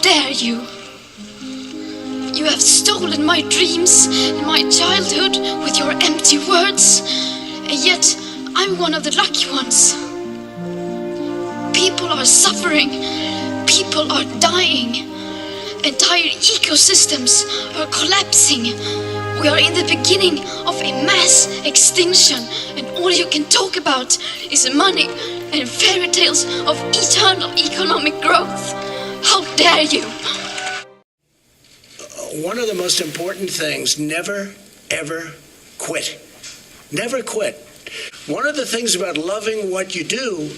dare you? You have stolen my dreams and my childhood with your empty words, and yet I'm one of the lucky ones. People are suffering, people are dying, entire ecosystems are collapsing. We are in the beginning of a mass extinction, and all you can talk about is money and fairy tales of eternal economic growth. How dare you? One of the most important things, never, ever quit. Never quit. One of the things about loving what you do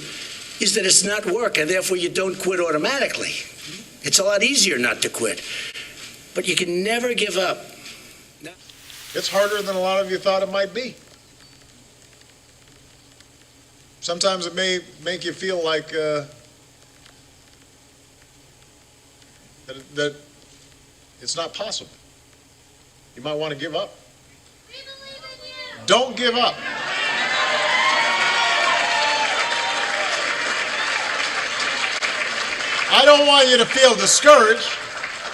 is that it's not work, and therefore you don't quit automatically. It's a lot easier not to quit. But you can never give up. It's harder than a lot of you thought it might be. Sometimes it may make you feel like that it's not possible. You might want to give up. We believe in you. Don't give up. I don't want you to feel discouraged.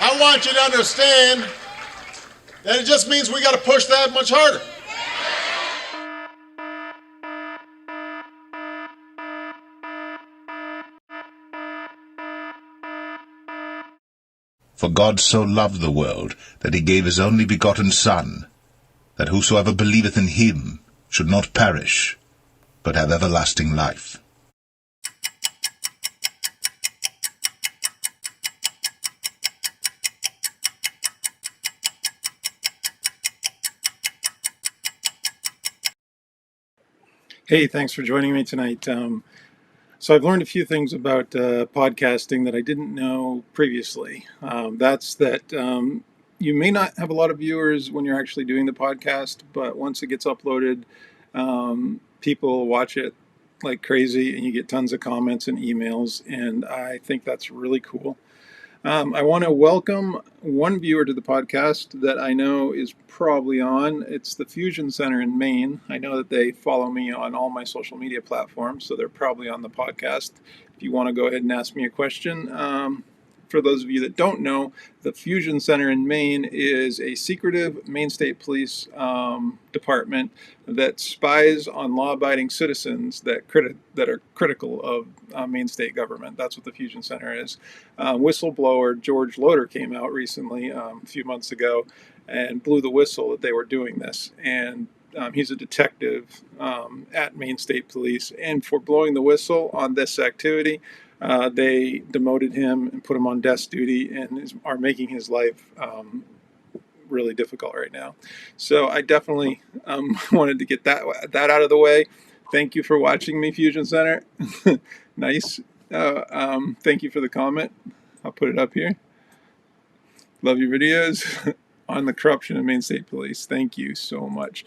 I want you to understand that it just means we got to push that much harder. For God so loved the world that he gave his only begotten Son, that whosoever believeth in him should not perish, but have everlasting life. Hey, thanks for joining me tonight. So I've learned a few things about podcasting that I didn't know previously. That's that you may not have a lot of viewers when you're actually doing the podcast, but once it gets uploaded, people watch it like crazy and you get tons of comments and emails, and I think that's really cool. I want to welcome one viewer to the podcast that I know is probably on. It's the Fusion Center in Maine. I know that they follow me on all my social media platforms, so they're probably on the podcast. If you want to go ahead and ask me a question. For those of you that don't know, the Fusion Center in Maine is a secretive Maine State Police department that spies on law-abiding citizens that are critical of Maine State government. That's what the Fusion Center is. Whistleblower George Loader came out recently, a few months ago, and blew the whistle that they were doing this. And he's a detective at Maine State Police, and for blowing the whistle on this activity, they demoted him and put him on desk duty and are making his life really difficult right now. So I definitely wanted to get that out of the way. Thank you for watching me, Fusion Center. Nice. Thank you for the comment. I'll put it up here. Love your videos on the corruption of Maine State Police. Thank you so much.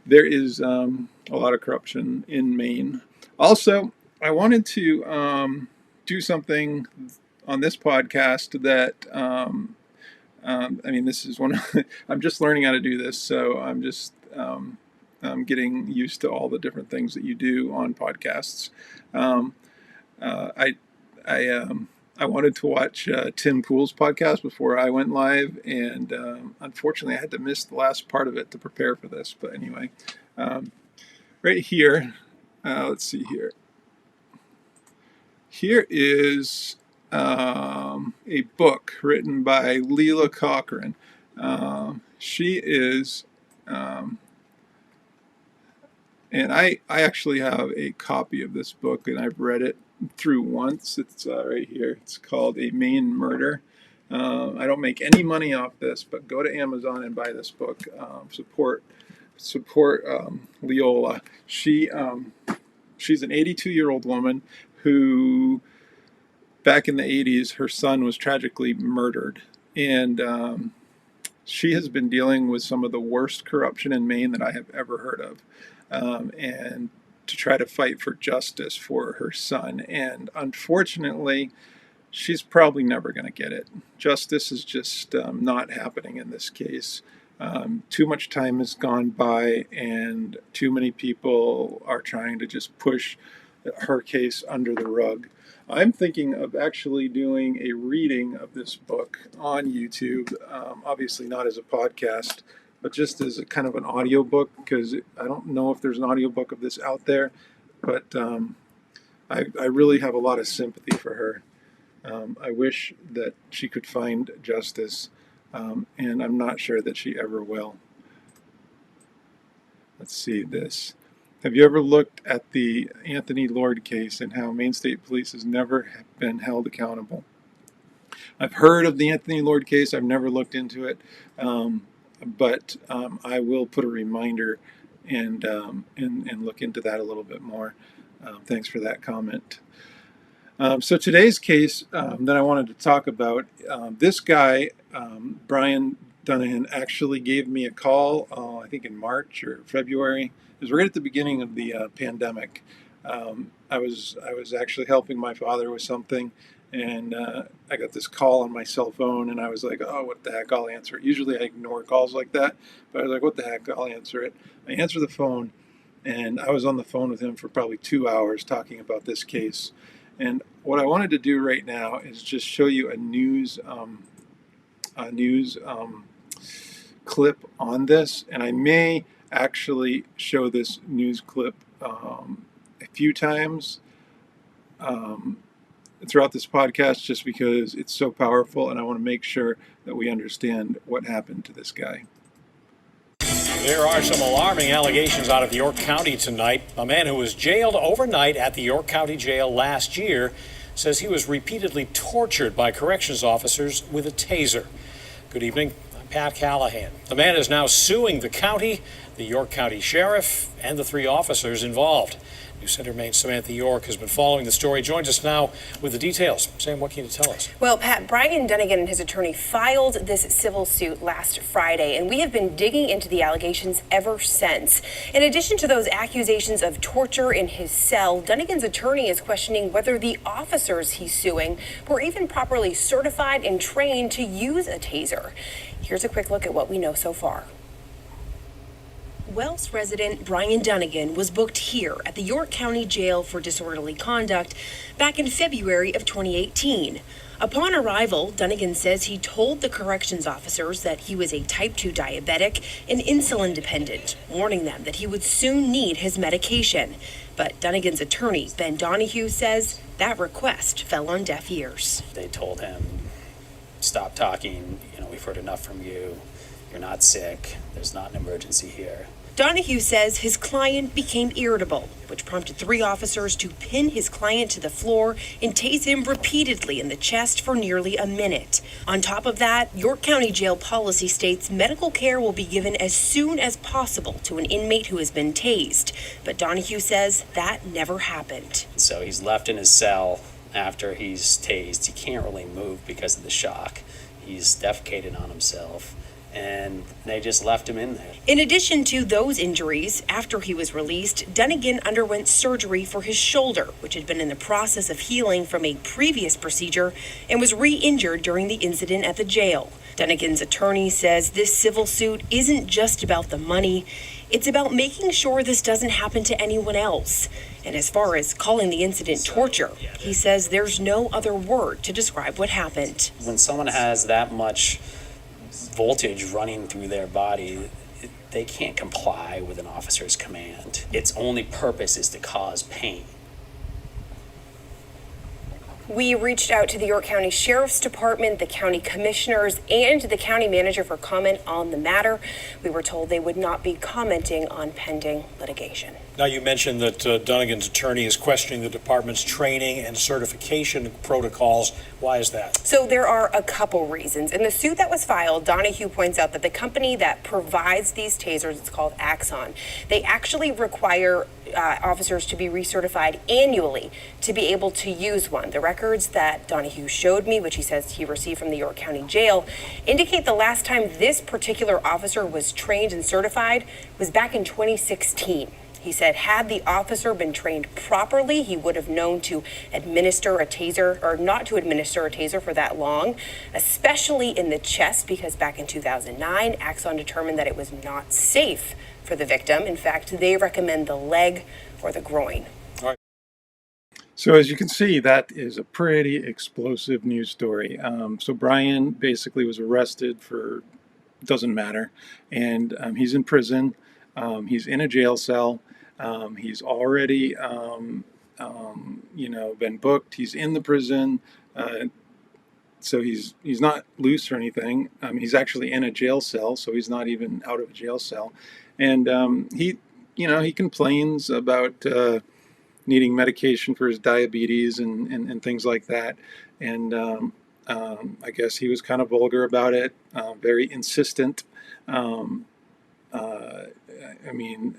There is a lot of corruption in Maine. Also, I wanted to do something on this podcast that this is one of, I'm just learning how to do this, so I'm just getting used to all the different things that you do on podcasts. I wanted to watch Tim Pool's podcast before I went live, and unfortunately I had to miss the last part of it to prepare for this. But anyway, right here, let's see here. Here is a book written by Leila Cochran. She is, and I actually have a copy of this book, and I've read it through once. It's right here. It's called A Maine Murder. I don't make any money off this, but go to Amazon and buy this book. Support Leola. She's an 82-year-old woman who, back in the 80s, her son was tragically murdered. And she has been dealing with some of the worst corruption in Maine that I have ever heard of. And to try to fight for justice for her son. And unfortunately, she's probably never going to get it. Justice is just not happening in this case. Too much time has gone by, and too many people are trying to just push her case under the rug. I'm thinking of actually doing a reading of this book on YouTube, obviously not as a podcast, but just as a kind of an audio book, because I don't know if there's an audio book of this out there, but I really have a lot of sympathy for her. I wish that she could find justice, and I'm not sure that she ever will. Let's see this. Have you ever looked at the Anthony Lord case and how Maine State Police has never been held accountable? I've heard of the Anthony Lord case. I've never looked into it, but I will put a reminder and look into that a little bit more. Thanks for that comment. So today's case that I wanted to talk about, this guy, Brian Dunahan, actually gave me a call, I think in March or February. It was right at the beginning of the pandemic. I was actually helping my father with something, and I got this call on my cell phone, and I was like, oh, what the heck, I'll answer it. Usually I ignore calls like that, but I was like, what the heck, I'll answer it. I answered the phone, and I was on the phone with him for probably 2 hours talking about this case. And what I wanted to do right now is just show you a news clip on this, and I may actually show this news clip a few times throughout this podcast, just because it's so powerful, and I want to make sure that we understand what happened to this guy. There are some alarming allegations out of York County tonight. A man who was jailed overnight at the York County Jail last year says he was repeatedly tortured by corrections officers with a taser. Good evening. I'm Pat Callahan. The man is now suing the county, the York County Sheriff, and the 3 officers involved. News Center Maine's Samantha York has been following the story. Joins us now with the details. Sam, what can you tell us? Well, Pat, Brian Dunahan and his attorney filed this civil suit last Friday, and we have been digging into the allegations ever since. In addition to those accusations of torture in his cell, Dunahan's attorney is questioning whether the officers he's suing were even properly certified and trained to use a taser. Here's a quick look at what we know so far. Wells resident Brian Dunahan was booked here at the York County Jail for disorderly conduct back in February of 2018. Upon arrival, Dunahan says he told the corrections officers that he was a type 2 diabetic and insulin dependent, warning them that he would soon need his medication. But Dunahan's attorney, Ben Donahue, says that request fell on deaf ears. They told him, stop talking, we've heard enough from you. You're not sick. There's not an emergency here. Donahue says his client became irritable, which prompted 3 officers to pin his client to the floor and tase him repeatedly in the chest for nearly a minute. On top of that, York County Jail policy states medical care will be given as soon as possible to an inmate who has been tased. But Donahue says that never happened. So he's left in his cell after he's tased. He can't really move because of the shock. He's defecated on himself, and they just left him in there. In addition to those injuries, after he was released, Dunahan underwent surgery for his shoulder, which had been in the process of healing from a previous procedure, and was re-injured during the incident at the jail. Dunahan's attorney says this civil suit isn't just about the money. It's about making sure this doesn't happen to anyone else. And as far as calling the incident torture, he says there's no other word to describe what happened. When someone has that much voltage running through their body, they can't comply with an officer's command. Its only purpose is to cause pain. We reached out to the York County Sheriff's Department, the county commissioners, and the county manager for comment on the matter. We were told they would not be commenting on pending litigation. Now, you mentioned that Dunahan's attorney is questioning the department's training and certification protocols. Why is that? So there are a couple reasons. In the suit that was filed, Donahue points out that the company that provides these tasers, it's called Axon, they actually require officers to be recertified annually to be able to use one. The records that Donahue showed me, which he says he received from the York County Jail, indicate the last time this particular officer was trained and certified was back in 2016. He said had the officer been trained properly, he would have known to administer a taser, or not to administer a taser for that long, especially in the chest, because back in 2009, Axon determined that it was not safe for the victim. In fact, they recommend the leg or the groin. So as you can see, that is a pretty explosive news story. So Brian basically was arrested for, doesn't matter, and he's in prison. He's in a jail cell. He's already, been booked. He's in the prison. So he's not loose or anything. He's actually in a jail cell, so he's not even out of a jail cell. And he complains about needing medication for his diabetes and things like that. And I guess he was kind of vulgar about it, very insistent. Um, uh, I mean,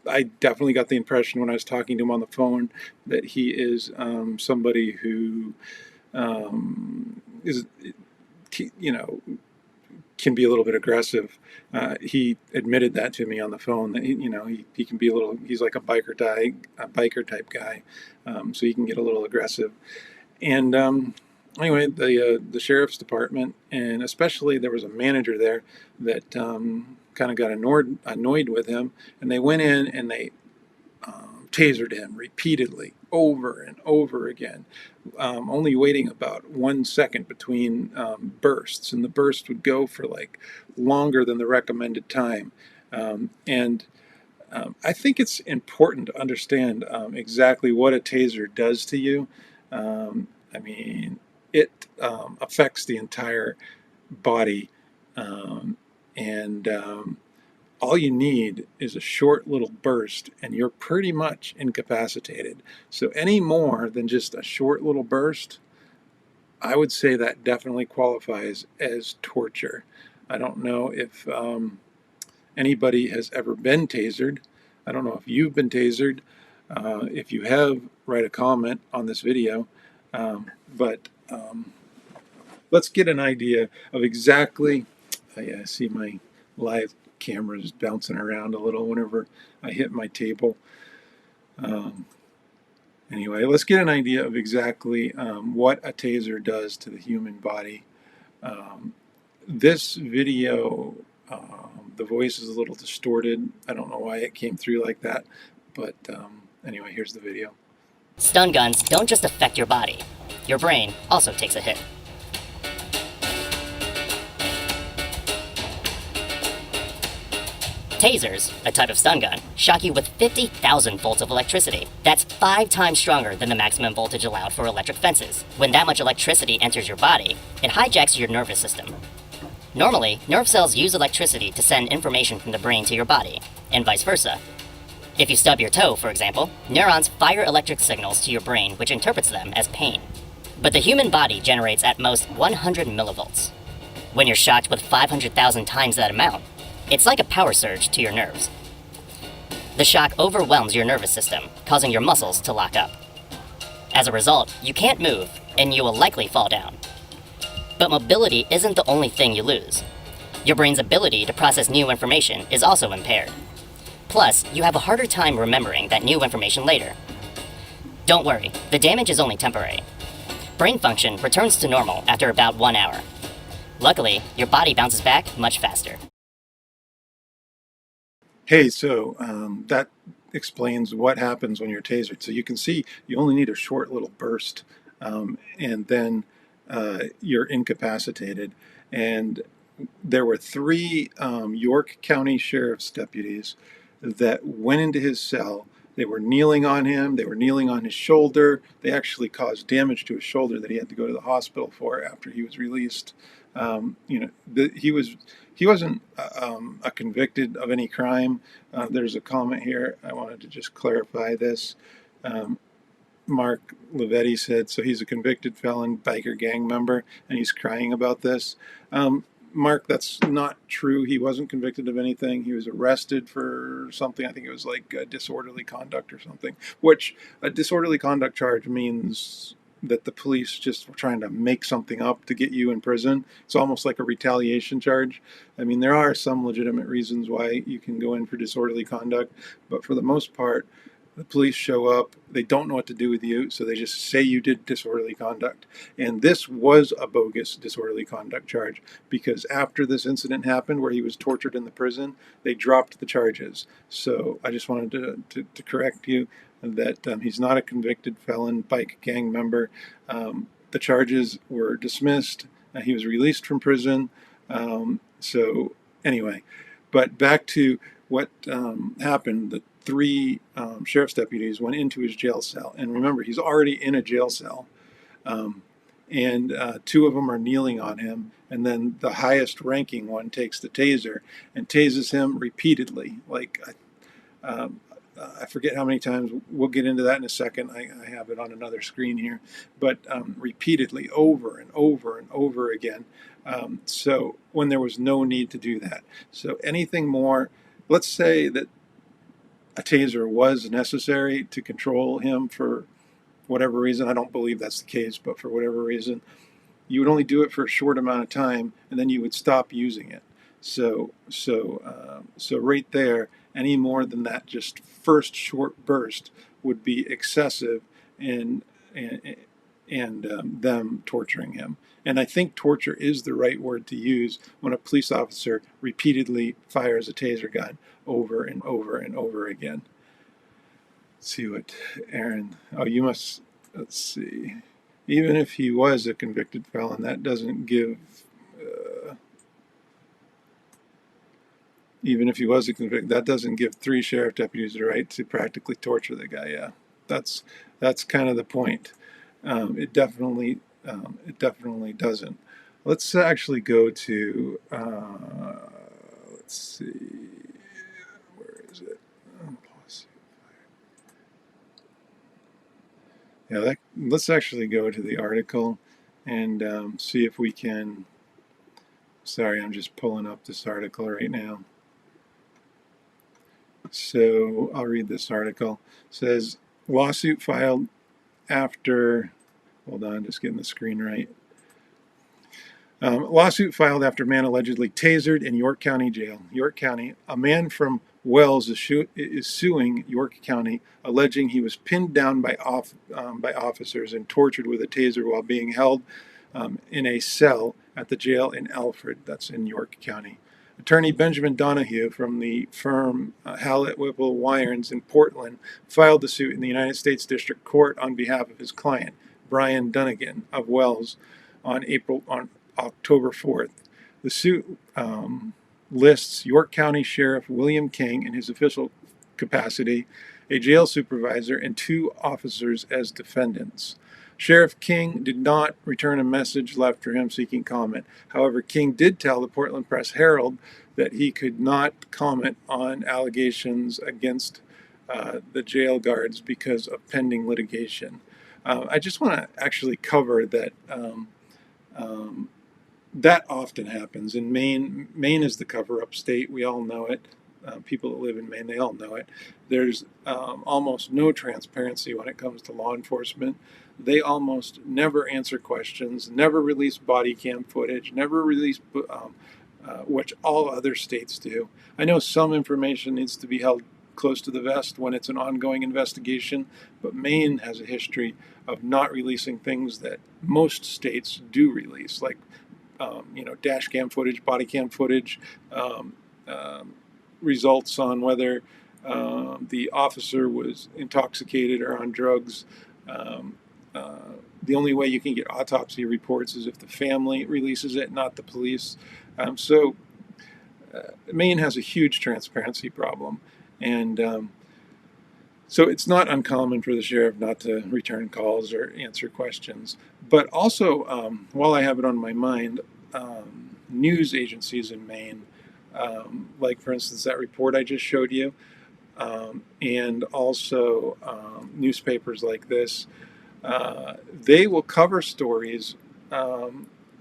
I definitely got the impression when I was talking to him on the phone that he is somebody who is, can be a little bit aggressive. He admitted that to me on the phone, that he can be a little. He's like a biker type guy, so he can get a little aggressive. And anyway, the sheriff's department, and especially there was a manager there that kind of got annoyed with him, and they went in and they tasered him repeatedly over and over again, only waiting about 1 second between bursts, and the burst would go for like longer than the recommended time. And I think it's important to understand exactly what a taser does to you. I mean, it affects the entire body, and all you need is a short little burst and you're pretty much incapacitated. So any more than just a short little burst, I would say that definitely qualifies as torture. I don't know if anybody has ever been tasered. I don't know if you've been tasered. If you have, write a comment on this video. But let's get an idea of exactly, I see my live camera is bouncing around a little whenever I hit my table. Anyway, let's get an idea of exactly what a taser does to the human body. This video, the voice is a little distorted. I don't know why it came through like that, but anyway, here's the video. Stun guns don't just affect your body. Your brain also takes a hit. Tasers, a type of stun gun, shock you with 50,000 volts of electricity. That's 5 times stronger than the maximum voltage allowed for electric fences. When that much electricity enters your body, it hijacks your nervous system. Normally, nerve cells use electricity to send information from the brain to your body, and vice versa. If you stub your toe, for example, neurons fire electric signals to your brain which interprets them as pain. But the human body generates at most 100 millivolts. When you're shocked with 500,000 times that amount, it's like a power surge to your nerves. The shock overwhelms your nervous system, causing your muscles to lock up. As a result, you can't move, and you will likely fall down. But mobility isn't the only thing you lose. Your brain's ability to process new information is also impaired. Plus, you have a harder time remembering that new information later. Don't worry, the damage is only temporary. Brain function returns to normal after about 1 hour. Luckily, your body bounces back much faster. Hey, so that explains what happens when you're tasered. So you can see you only need a short little burst, and then you're incapacitated. And there were 3 York County Sheriff's deputies that went into his cell. They were kneeling on him. They were kneeling on his shoulder. They actually caused damage to his shoulder that he had to go to the hospital for after he was released. He wasn't convicted of any crime. There's a comment here. I wanted to just clarify this. Mark Levetti said, so he's a convicted felon, biker gang member, and he's crying about this. Mark, that's not true. He wasn't convicted of anything. He was arrested for something. I think it was like disorderly conduct or something, which a disorderly conduct charge means that the police just were trying to make something up to get you in prison. It's almost like a retaliation charge. I mean, there are some legitimate reasons why you can go in for disorderly conduct, but for the most part, the police show up, they don't know what to do with you, so they just say you did disorderly conduct. And this was a bogus disorderly conduct charge, because after this incident happened where he was tortured in the prison, they dropped the charges. So I just wanted to correct you. that he's not a convicted felon, bike gang member. The charges were dismissed. He was released from prison. So anyway, but back to what happened. The 3 sheriff's deputies went into his jail cell. And remember, he's already in a jail cell. And 2 of them are kneeling on him. And then the highest ranking one takes the taser and tases him repeatedly. Like, I forget how many times. We'll get into that in a second. I have it on another screen here. But repeatedly, over and over and over again. So when there was no need to do that. So anything more, let's say that a taser was necessary to control him for whatever reason. I don't believe that's the case, but for whatever reason, you would only do it for a short amount of time, and then you would stop using it. So right there, any more than that, just first short burst would be excessive, and them torturing him. And I think torture is the right word to use when a police officer repeatedly fires a taser gun over and over and over again. Let's see what Aaron, let's see. Even if he was a convicted felon, that doesn't give, that doesn't give 3 sheriff deputies the right to practically torture the guy. Yeah, that's kind of the point. It definitely doesn't. Let's actually go to, let's see, where is it? Yeah, let's actually go to the article and see if we can. Sorry, I'm just pulling up this article right now. So I'll read this article. It says, lawsuit filed after, hold on, just getting the screen right. Lawsuit filed after man allegedly tasered in York County jail. York County, a man from Wells is suing York County, alleging he was pinned down by officers and tortured with a taser while being held in a cell at the jail in Alfred, that's in York County. Attorney Benjamin Donahue from the firm Hallett Whipple Wyrens in Portland filed the suit in the United States District Court on behalf of his client, Brian Dunnigan of Wells, on October 4th. The suit lists York County Sheriff William King in his official capacity, a jail supervisor, and 2 officers as defendants. Sheriff King did not return a message left for him seeking comment. However, King did tell the Portland Press Herald that he could not comment on allegations against the jail guards because of pending litigation. I just want to actually cover that that often happens in Maine. Maine is the cover-up state. We all know it. People that live in Maine, they all know it. There's almost no transparency when it comes to law enforcement. They almost never answer questions, never release body cam footage, never release, which all other states do. I know some information needs to be held close to the vest when it's an ongoing investigation, but Maine has a history of not releasing things that most states do release, like dash cam footage, body cam footage, results on whether the officer was intoxicated or on drugs. The only way you can get autopsy reports is if the family releases it, not the police. So Maine has a huge transparency problem. And so it's not uncommon for the sheriff not to return calls or answer questions. But also, while I have it on my mind, news agencies in Maine, like for instance that report I just showed you, and also newspapers like this, they will cover stories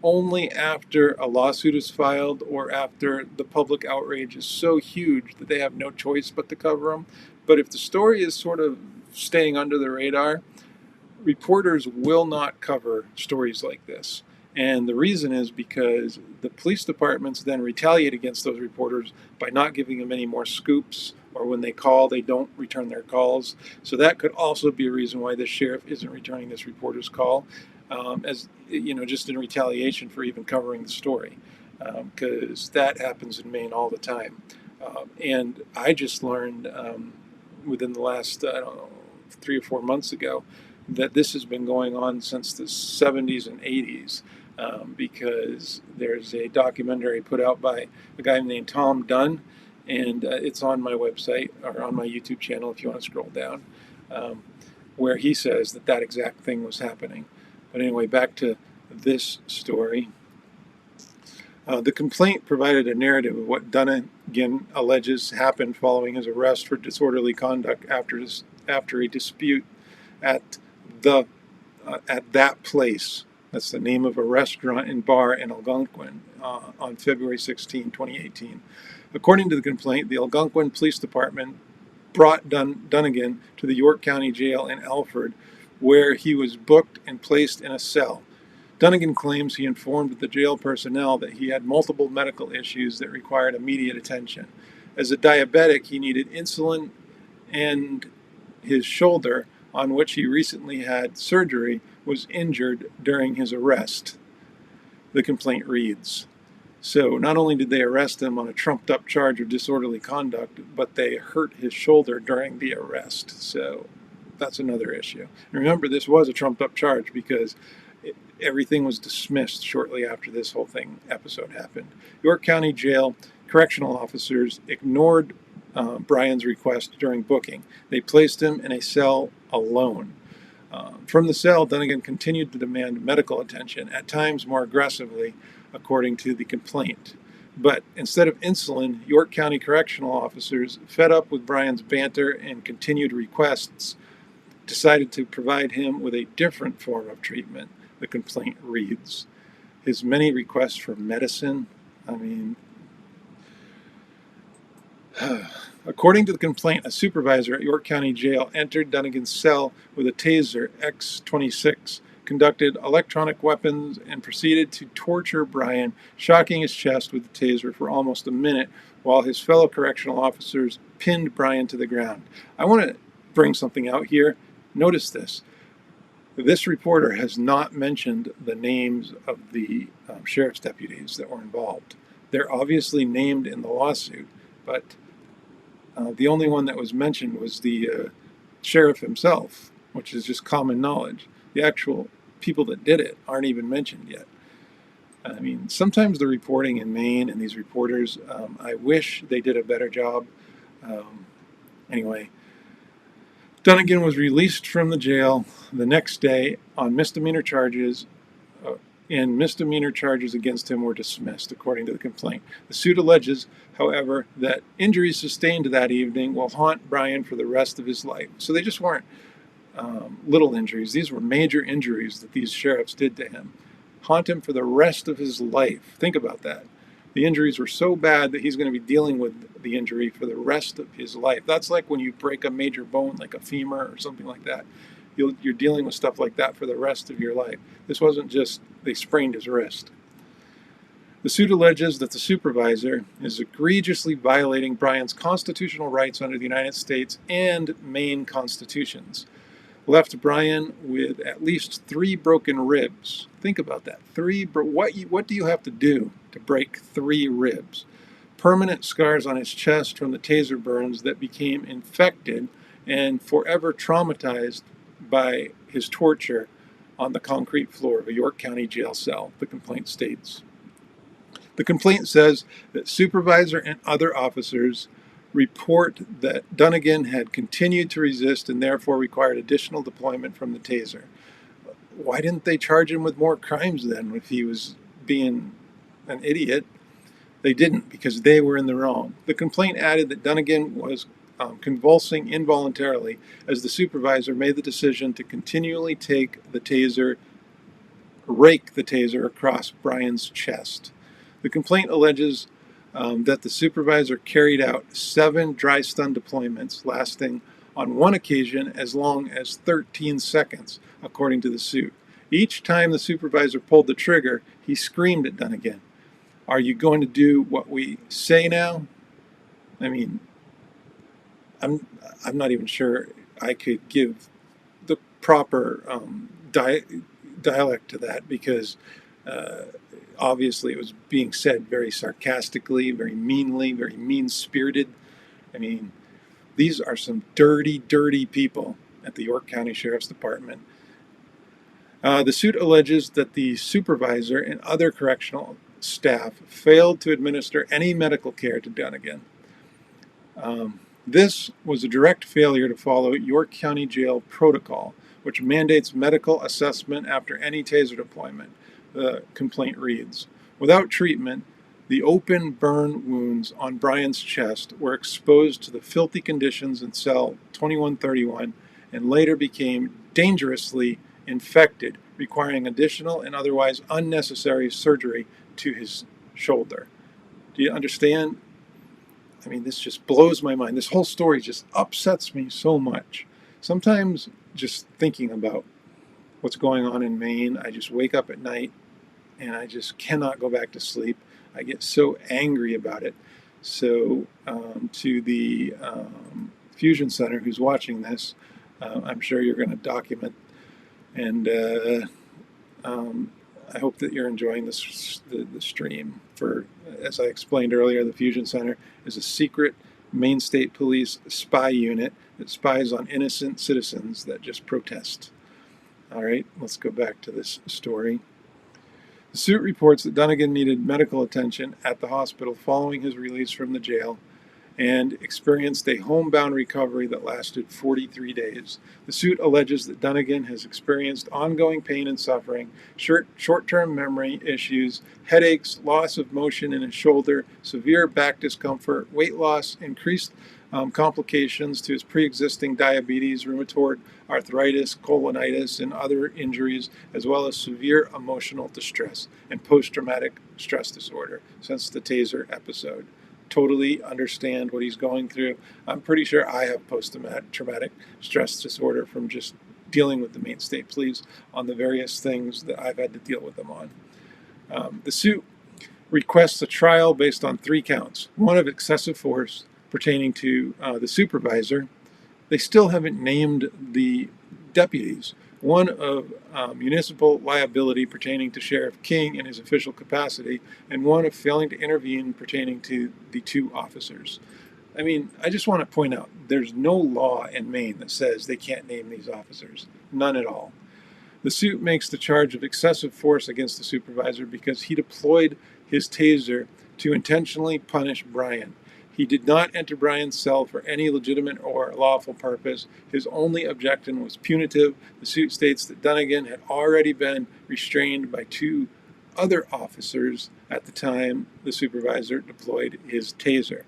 only after a lawsuit is filed or after the public outrage is so huge that they have no choice but to cover them. But if the story is sort of staying under the radar, reporters will not cover stories like this. And the reason is because the police departments then retaliate against those reporters by not giving them any more scoops, or when they call, they don't return their calls. So that could also be a reason why the sheriff isn't returning this reporter's call, as just in retaliation for even covering the story, because that happens in Maine all the time. And I just learned within the last, 3 or 4 months ago that this has been going on since the 70s and 80s, because there's a documentary put out by a guy named Tom Dunn, and it's on my website or on my YouTube channel if you want to scroll down, where he says that exact thing was happening. But anyway, back to this story. The complaint provided a narrative of what Dunnigan alleges happened following his arrest for disorderly conduct after a dispute at that place. That's the name of a restaurant and bar in Algonquin on February 16, 2018. According to the complaint, the Algonquin Police Department brought Dunnigan to the York County Jail in Alford, where he was booked and placed in a cell. Dunnigan claims he informed the jail personnel that he had multiple medical issues that required immediate attention. As a diabetic, he needed insulin, and his shoulder, on which he recently had surgery, was injured during his arrest. The complaint reads. So not only did they arrest him on a trumped-up charge of disorderly conduct, but they hurt his shoulder during the arrest. So that's another issue. And remember, this was a trumped-up charge because everything was dismissed shortly after this whole episode happened. York County Jail correctional officers ignored Brian's request during booking. They placed him in a cell alone. From the cell, Dunnigan continued to demand medical attention, at times more aggressively, according to the complaint. But instead of insulin, York County correctional officers, fed up with Brian's banter and continued requests, decided to provide him with a different form of treatment. The complaint reads. His many requests for medicine, according to the complaint, a supervisor at York County Jail entered Dunnigan's cell with a taser X26, conducted electronic weapons, and proceeded to torture Brian, shocking his chest with the taser for almost a minute while his fellow correctional officers pinned Brian to the ground. I want to bring something out here. Notice this. This reporter has not mentioned the names of the sheriff's deputies that were involved. They're obviously named in the lawsuit, but the only one that was mentioned was the sheriff himself, which is just common knowledge. The actual people that did it aren't even mentioned yet. Sometimes the reporting in Maine and these reporters, I wish they did a better job. Anyway, Dunnigan was released from the jail the next day on misdemeanor charges, and misdemeanor charges against him were dismissed, according to the complaint. The suit alleges, however, that injuries sustained that evening will haunt Brian for the rest of his life. So they just weren't little injuries. These were major injuries that these sheriffs did to him. Haunt him for the rest of his life. Think about that. The injuries were so bad that he's going to be dealing with the injury for the rest of his life. That's like when you break a major bone, like a femur or something like that. You're dealing with stuff like that for the rest of your life. This wasn't just they sprained his wrist. The suit alleges that the supervisor is egregiously violating Brian's constitutional rights under the United States and Maine constitutions. Left Brian with at least 3 broken ribs. Think about that. What do you have to do to break 3 ribs? Permanent scars on his chest from the taser burns that became infected and forever traumatized by his torture on the concrete floor of a York County jail cell, the complaint states. The complaint says that supervisor and other officers report that Dunnigan had continued to resist and therefore required additional deployment from the taser. Why didn't they charge him with more crimes then if he was being an idiot? They didn't, because they were in the wrong. The complaint added that Dunnigan was convulsing involuntarily as the supervisor made the decision to continually rake the taser across Brian's chest. The complaint alleges that the supervisor carried out 7 dry stun deployments lasting on one occasion as long as 13 seconds, according to the suit. Each time the supervisor pulled the trigger, he screamed at Dunnigan, "Are you going to do what we say now?" I'm not even sure I could give the proper dialect to that, because obviously it was being said very sarcastically, very meanly, very mean-spirited. These are some dirty, dirty people at the York County Sherriffs Department. The suit alleges that the supervisor and other correctional staff failed to administer any medical care to Dunnigan. This was a direct failure to follow York County Jail protocol, which mandates medical assessment after any taser deployment, the complaint reads. Without treatment, the open burn wounds on Brian's chest were exposed to the filthy conditions in cell 2131 and later became dangerously infected, requiring additional and otherwise unnecessary surgery to his shoulder. Do you understand? I mean, this just blows my mind. This whole story just upsets me so much. Sometimes just thinking about what's going on in Maine, I just wake up at night and I just cannot go back to sleep. I get so angry about it. So to the Fusion Center who's watching this, I'm sure you're going to document, and I hope that you're enjoying the stream. For, as I explained earlier, the Fusion Center is a secret Maine State Police spy unit that spies on innocent citizens that just protest. All right, let's go back to this story. The suit reports that Dunnigan needed medical attention at the hospital following his release from the jail and experienced a homebound recovery that lasted 43 days. The suit alleges that Dunnigan has experienced ongoing pain and suffering, short-term memory issues, headaches, loss of motion in his shoulder, severe back discomfort, weight loss, increased complications to his pre-existing diabetes, rheumatoid arthritis, colonitis, and other injuries, as well as severe emotional distress and post-traumatic stress disorder since the taser episode. Totally understand what he's going through. I'm pretty sure I have post-traumatic stress disorder from just dealing with the Maine State Police on the various things that I've had to deal with them on. The suit requests a trial based on 3 counts. One of excessive force pertaining to the supervisor. They still haven't named the deputies. One of municipal liability pertaining to Sheriff King in his official capacity, and one of failing to intervene pertaining to the 2 officers. I mean, I just want to point out, there's no law in Maine that says they can't name these officers. None at all. The suit makes the charge of excessive force against the supervisor because he deployed his taser to intentionally punish Brian. He did not enter Brian's cell for any legitimate or lawful purpose. His only objection was punitive. The suit states that Dunnigan had already been restrained by 2 other officers at the time the supervisor deployed his taser.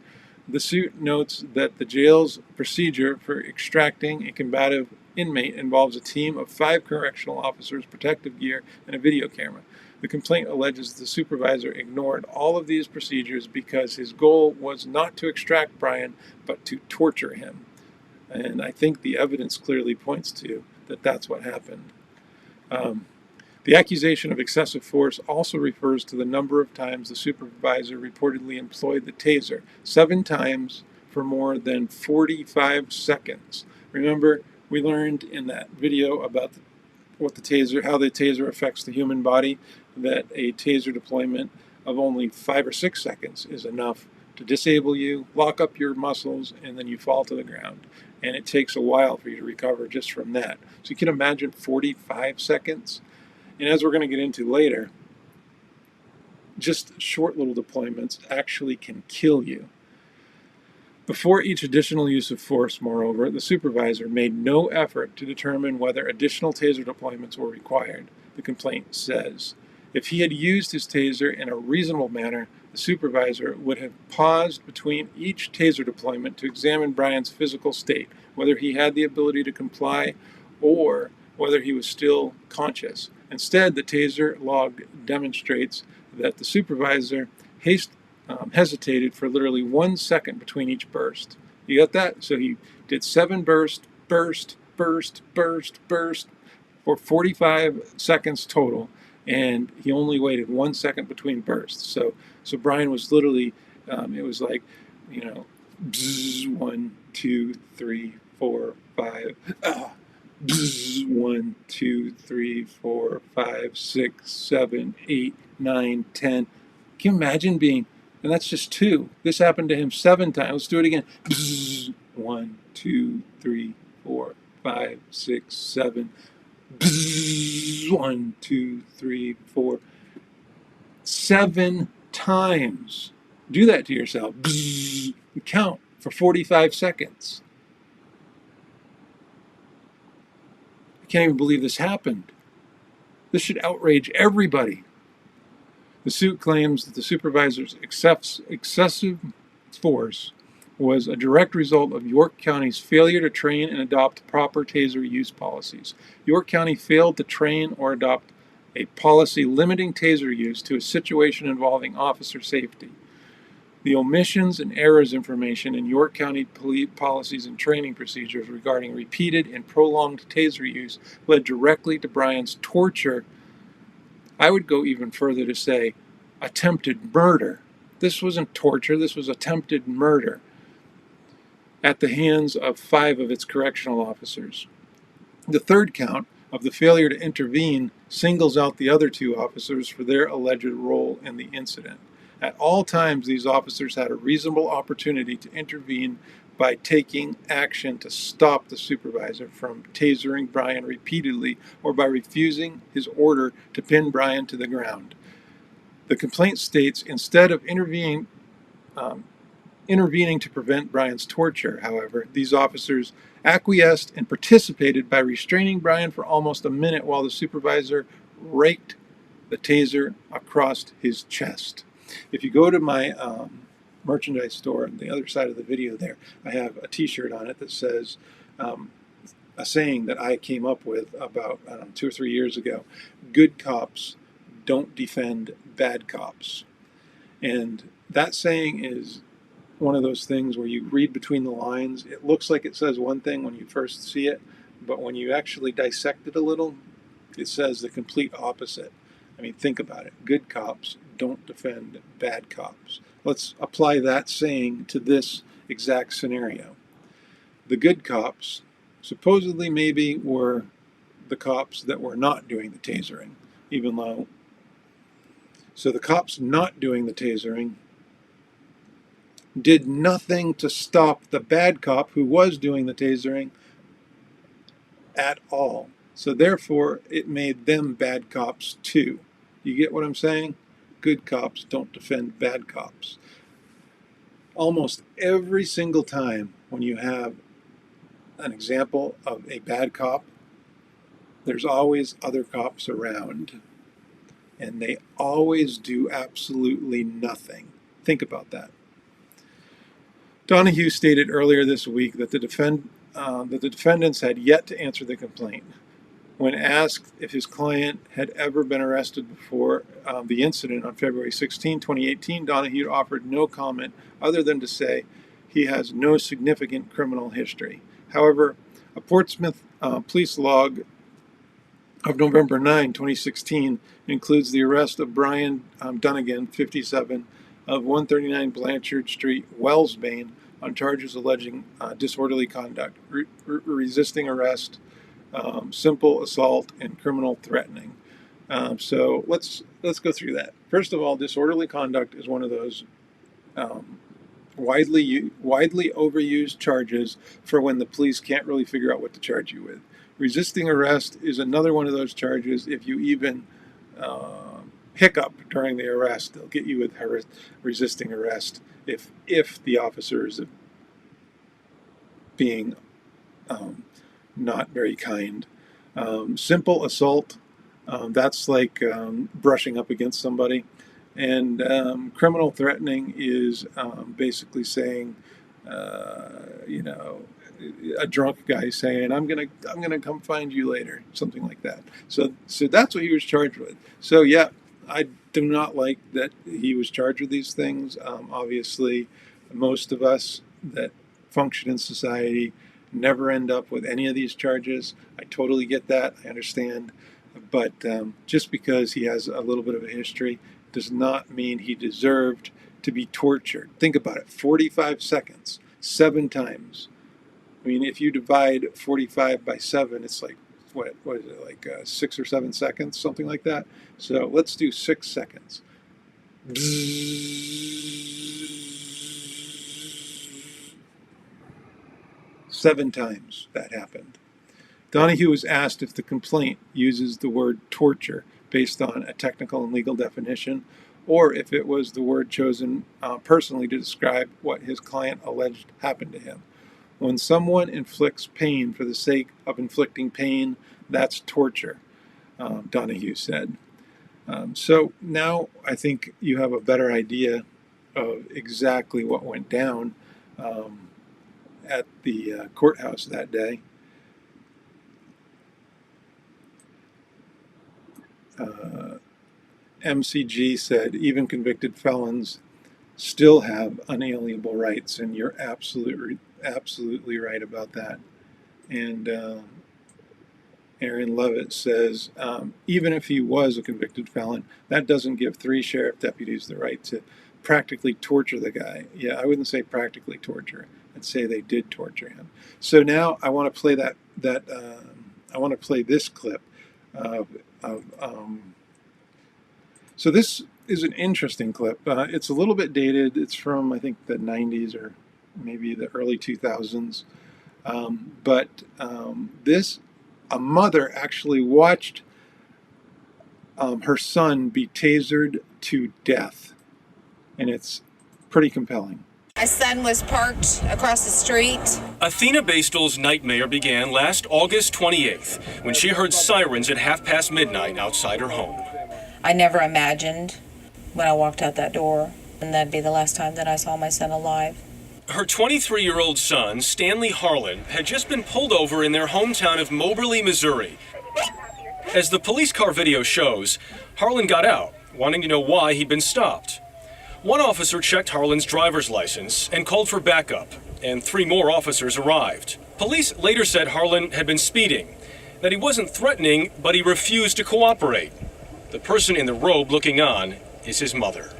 The suit notes that the jail's procedure for extracting a combative inmate involves a team of 5 correctional officers, protective gear, and a video camera. The complaint alleges the supervisor ignored all of these procedures because his goal was not to extract Brian, but to torture him. And I think the evidence clearly points to that that's what happened. The accusation of excessive force also refers to the number of times the supervisor reportedly employed the taser, 7 times for more than 45 seconds. Remember, we learned in that video about how the taser affects the human body, that a taser deployment of only 5 or 6 seconds is enough to disable you, lock up your muscles, and then you fall to the ground. And it takes a while for you to recover just from that. So you can imagine 45 seconds. And as we're going to get into later, just short little deployments actually can kill you. Before each additional use of force, moreover, the supervisor made no effort to determine whether additional taser deployments were required, the complaint says. If he had used his taser in a reasonable manner, the supervisor would have paused between each taser deployment to examine Brian's physical state, whether he had the ability to comply or whether he was still conscious. Instead, the taser log demonstrates that the supervisor hesitated for literally 1 second between each burst. You got that? So he did 7 burst for 45 seconds total, and he only waited 1 second between bursts. So Brian was literally, it was like, bzz, 1, 2, 3, 4, 5. Bzz, 1, 2, 3, 4, 5, 6, 7, 8, 9, 10. Can you imagine being, and that's just 2. This happened to him 7 times. Let's do it again. Bzz, 1, 2, 3, 4, 5, 6, 7. Bzzz, 1, 2, 3, 4. 7 times. Do that to yourself. Bzzz, and count for 45 seconds. I can't even believe this happened. This should outrage everybody. The suit claims that the supervisor's excessive force was a direct result of York County's failure to train and adopt proper taser use policies. York County failed to train or adopt a policy limiting taser use to a situation involving officer safety. The omissions and errors information in York County police policies and training procedures regarding repeated and prolonged taser use led directly to Brian's torture. I would go even further to say attempted murder. This wasn't torture, this was attempted murder at the hands of 5 of its correctional officers. The third count of the failure to intervene singles out the other 2 officers for their alleged role in the incident. At all times, these officers had a reasonable opportunity to intervene by taking action to stop the supervisor from tasering Brian repeatedly or by refusing his order to pin Brian to the ground. The complaint states instead of intervening to prevent Brian's torture, however, these officers acquiesced and participated by restraining Brian for almost a minute while the supervisor raked the taser across his chest. If you go to my merchandise store on the other side of the video there, I have a t-shirt on it that says a saying that I came up with about 2 or 3 years ago: good cops don't defend bad cops. And that saying is one of those things where you read between the lines. It looks like it says one thing when you first see it, but when you actually dissect it a little, it says the complete opposite. I mean, think about it. Good cops don't defend bad cops. Let's apply that saying to this exact scenario. The good cops supposedly maybe were the cops that were not doing the tasering, even though. So the cops not doing the tasering did nothing to stop the bad cop who was doing the tasering at all. So therefore, it made them bad cops too. You get what I'm saying? Good cops don't defend bad cops. Almost every single time when you have an example of a bad cop, there's always other cops around. And they always do absolutely nothing. Think about that. Donahue stated earlier this week that the defendants had yet to answer the complaint. When asked if his client had ever been arrested before the incident on February 16, 2018, Donahue offered no comment other than to say he has no significant criminal history. However, a Portsmouth police log of November 9, 2016 includes the arrest of Brian Dunnigan, 57, of 139 Blanchard Street, Wells, Maine, on charges alleging disorderly conduct, resisting arrest, simple assault, and criminal threatening. So let's go through that. First of all, disorderly conduct is one of those widely overused charges for when the police can't really figure out what to charge you with. Resisting arrest is another one of those charges. If you even hiccup during the arrest, they'll get you with resisting arrest if the officer is being not very kind. Simple assault, that's like brushing up against somebody. And criminal threatening is basically saying, a drunk guy saying, I'm gonna come find you later, something like that. So that's what he was charged with. So yeah, I do not like that he was charged with these things. Obviously, most of us that function in society never end up with any of these charges. I totally get that. I understand. But just because he has a little bit of a history does not mean he deserved to be tortured. Think about it. 45 seconds, 7 times. I mean, if you divide 45 by 7, it's like, what is it, like 6 or 7 seconds, something like that? So let's do 6 seconds. 7 times that happened. Donahue was asked if the complaint uses the word torture based on a technical and legal definition, or if it was the word chosen personally to describe what his client alleged happened to him. When someone inflicts pain for the sake of inflicting pain, that's torture, Donahue said. So now I think you have a better idea of exactly what went down at the courthouse that day. MCG said even convicted felons still have unalienable rights, and you're absolutely right about that. And Aaron Levitt says even if he was a convicted felon, that doesn't give 3 sheriff deputies the right to practically torture the guy. Yeah, I wouldn't say practically torture. I'd say they did torture him. So now I want to play I want to play this clip so this is an interesting clip. It's a little bit dated. It's from, I think, the 90s or maybe the early 2000s. But a mother actually watched her son be tasered to death. And it's pretty compelling. My son was parked across the street. Athena Bastel's nightmare began last August 28th when she heard sirens at midnight outside her home. I never imagined when I walked out that door, and that'd be the last time that I saw my son alive. Her 23-year-old son, Stanley Harlan, had just been pulled over in their hometown of Moberly, Missouri. As the police car video shows, Harlan got out, wanting to know why he'd been stopped. One officer checked Harlan's driver's license and called for backup, and 3 more officers arrived. Police later said Harlan had been speeding, that he wasn't threatening, but he refused to cooperate. The person in the robe looking on is his mother.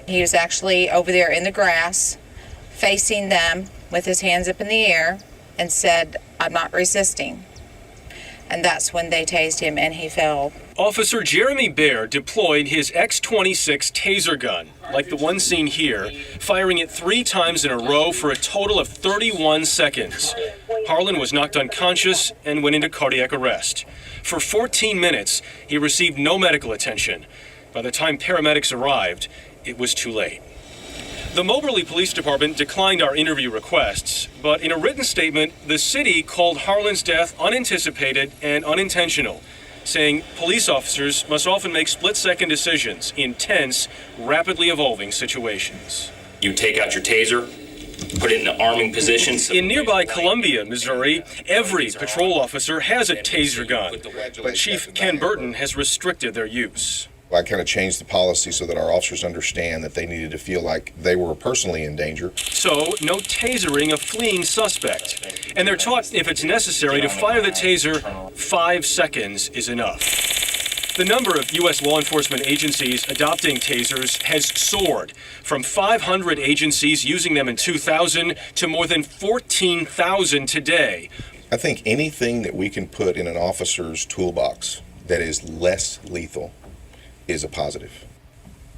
He was actually over there in the grass, facing them with his hands up in the air, and said, "I'm not resisting." And that's when they tased him and he fell. Officer Jeremy Baer deployed his X-26 taser gun, like the one seen here, firing it 3 times in a row for a total of 31 seconds. Harlan was knocked unconscious and went into cardiac arrest. For 14 minutes, he received no medical attention. By the time paramedics arrived, it was too late. The Moberly Police Department declined our interview requests, but in a written statement, the city called Harlan's death unanticipated and unintentional, saying police officers must often make split-second decisions in tense, rapidly evolving situations. You take out your taser, put it in an arming position. In nearby Columbia, Missouri, every patrol officer has a taser gun, but Chief Ken Burton has restricted their use. I kind of changed the policy so that our officers understand that they needed to feel like they were personally in danger. So, no tasering a fleeing suspect. And they're taught if it's necessary to fire the taser, 5 seconds is enough. The number of U.S. law enforcement agencies adopting tasers has soared, from 500 agencies using them in 2000 to more than 14,000 today. I think anything that we can put in an officer's toolbox that is less lethal is a positive.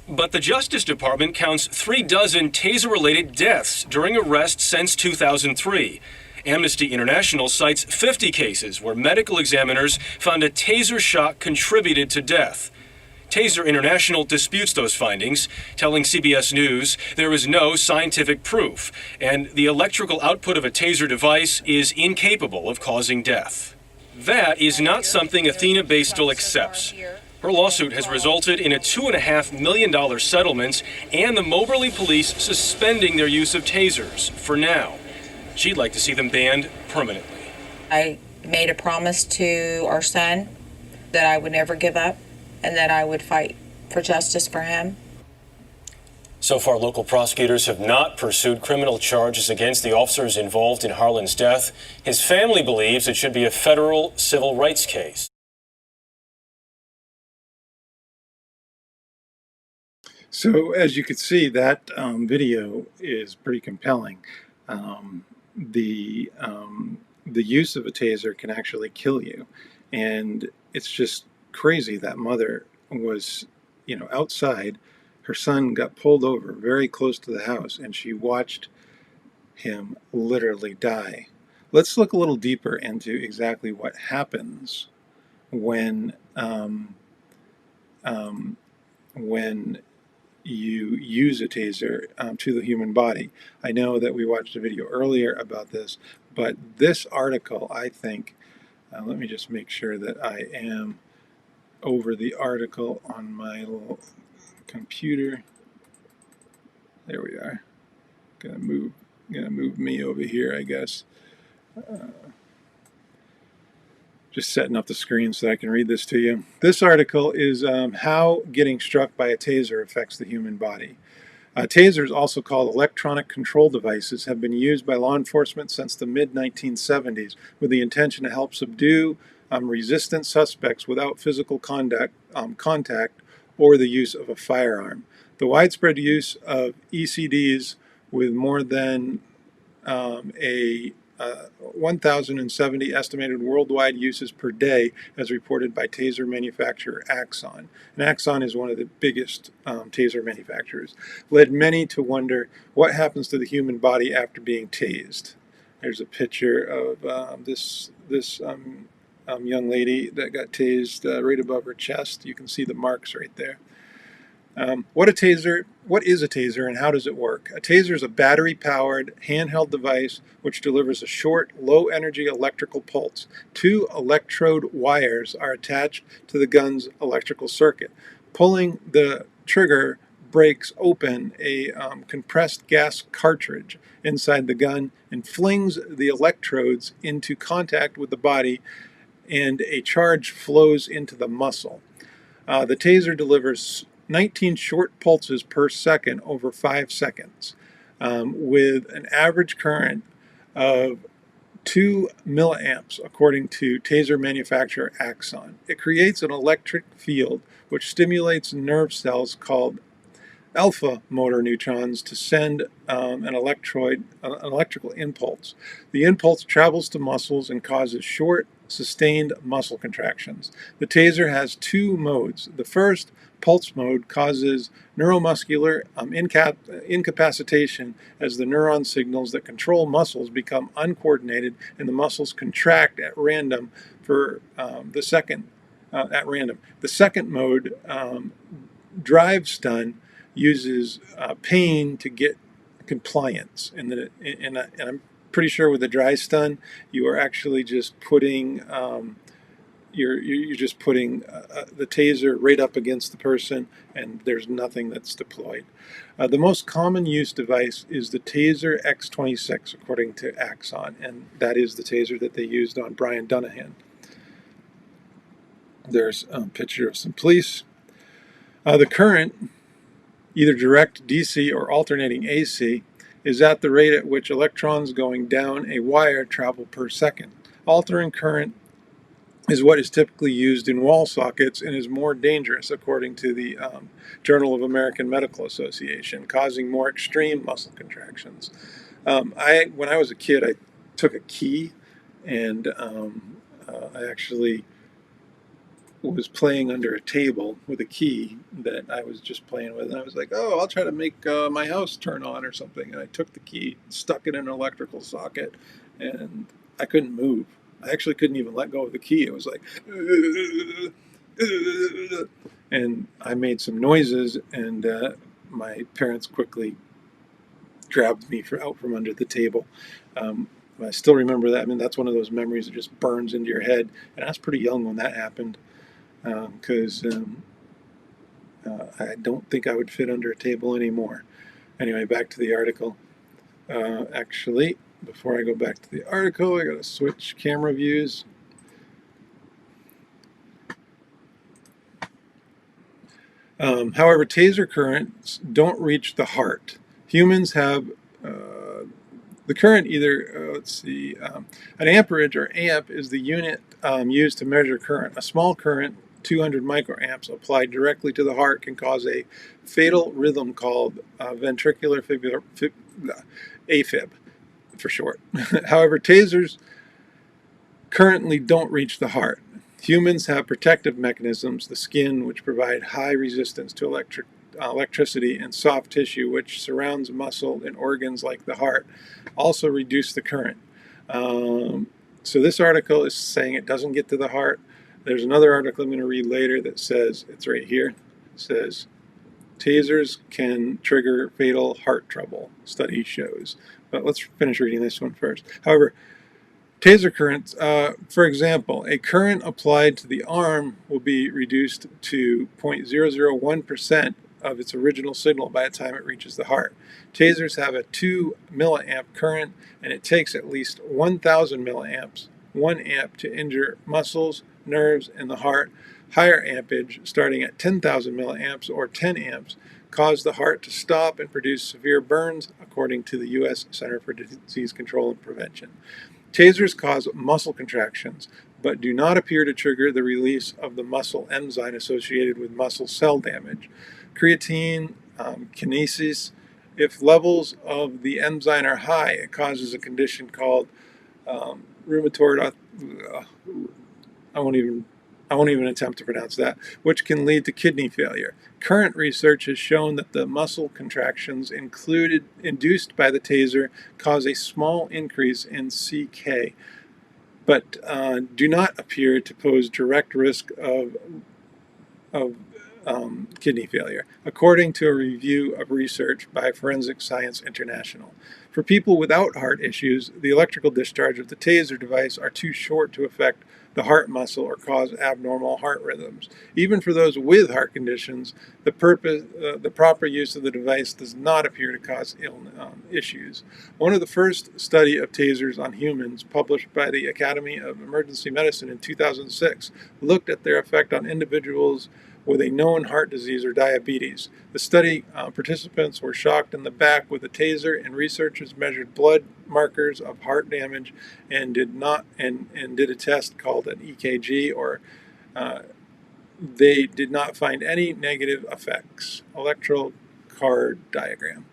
But the Justice Department counts 36 taser-related deaths during arrests since 2003. Amnesty International cites 50 cases where medical examiners found a taser shot contributed to death. Taser International disputes those findings, telling CBS News there is no scientific proof, and the electrical output of a taser device is incapable of causing death. That is not something Athena Bastel accepts. Her lawsuit has resulted in a $2.5 million settlement and the Moberly police suspending their use of tasers for now. She'd like to see them banned permanently. I made a promise to our son that I would never give up and that I would fight for justice for him. So far, local prosecutors have not pursued criminal charges against the officers involved in Harlan's death. His family believes it should be a federal civil rights case. So as you can see, that video is pretty compelling. The use of a taser can actually kill you, and it's just crazy. That mother was, outside. Her son got pulled over very close to the house, and she watched him literally die. let's look a little deeper into exactly what happens when when you use a taser to the human body. I know that we watched a video earlier about this, but this article, I think, let me just make sure that I am over the article on my little computer. There we are. Gonna move me over here, I guess. Just setting up the screen so I can read this to you. This article is how getting struck by a taser affects the human body. Tasers, also called electronic control devices, have been used by law enforcement since the mid-1970s with the intention to help subdue resistant suspects without physical contact or the use of a firearm. The widespread use of ECDs with more than 1,070 estimated worldwide uses per day, as reported by taser manufacturer Axon. And Axon is one of the biggest taser manufacturers. Led many to wonder what happens to the human body after being tased. There's a picture of this young lady that got tased right above her chest. You can see the marks right there. What is a taser and how does it work? A taser is a battery-powered handheld device which delivers a short, low-energy electrical pulse. 2 electrode wires are attached to the gun's electrical circuit. Pulling the trigger breaks open a compressed gas cartridge inside the gun and flings the electrodes into contact with the body, and a charge flows into the muscle. The taser delivers 19 short pulses per second over 5 seconds, with an average current of 2 milliamps, according to taser manufacturer Axon. It creates an electric field which stimulates nerve cells called alpha motor neutrons to send an electrical impulse. The impulse travels to muscles and causes short, sustained muscle contractions. The taser has 2 modes. The first, pulse mode, causes neuromuscular incapacitation as the neuron signals that control muscles become uncoordinated and the muscles contract at random The second mode, drive stun, uses pain to get compliance. And I'm pretty sure with the dry stun, you are actually just putting you're just putting the taser right up against the person, and there's nothing that's deployed. The most common use device is the Taser X26, according to Axon, and that is the taser that they used on Brian Dunahan. There's a picture of some police. The current, either direct DC or alternating AC, is at the rate at which electrons going down a wire travel per second. Altering current is what is typically used in wall sockets and is more dangerous, according to the Journal of American Medical Association, causing more extreme muscle contractions. When I was a kid, I took a key, and I actually was playing under a table with a key that I was just playing with, and I was like, oh, I'll try to make my house turn on or something. And I took the key, stuck it in an electrical socket, and I couldn't move. I actually couldn't even let go of the key. It was like, and I made some noises, and my parents quickly grabbed me out from under the table. I still remember that. I mean, that's one of those memories that just burns into your head, and I was pretty young when that happened, because I don't think I would fit under a table anymore. Anyway, back to the article. Actually, before I go back to the article, I gotta switch camera views. However, taser currents don't reach the heart. Humans have the current either, an amperage or amp is the unit used to measure current. A small current, 200 microamps, applied directly to the heart can cause a fatal rhythm called ventricular AFib, for short. However, tasers currently don't reach the heart. Humans have protective mechanisms, the skin, which provide high resistance to electricity, and soft tissue, which surrounds muscle and organs like the heart, also reduce the current. So this article is saying it doesn't get to the heart. There's another article I'm going to read later that says, it's right here, it says, tasers can trigger fatal heart trouble, study shows. But let's finish reading this one first. However, taser currents, for example, a current applied to the arm will be reduced to 0.001% of its original signal by the time it reaches the heart. Tasers have a 2 milliamp current, and it takes at least 1,000 milliamps, 1 amp, to injure muscles, nerves, and the heart. Higher ampage, starting at 10,000 milliamps or 10 amps, cause the heart to stop and produce severe burns, according to the U.S. Center for Disease Control and Prevention. Tasers cause muscle contractions, but do not appear to trigger the release of the muscle enzyme associated with muscle cell damage. Creatine kinesis, if levels of the enzyme are high, it causes a condition called rheumatoid. I won't even attempt to pronounce that, which can lead to kidney failure. Current research has shown that the muscle contractions induced by the taser cause a small increase in CK, but do not appear to pose direct risk of kidney failure, according to a review of research by Forensic Science International. For people without heart issues, the electrical discharge of the taser device are too short to affect the heart muscle or cause abnormal heart rhythms. Even for those with heart conditions, the proper use of the device does not appear to cause issues. One of the first study of tasers on humans, published by the Academy of Emergency Medicine in 2006, looked at their effect on individuals with a known heart disease or diabetes. The study participants were shocked in the back with a taser, and researchers measured blood markers of heart damage and did a test called an EKG, or they did not find any negative effects. Electrocardiogram.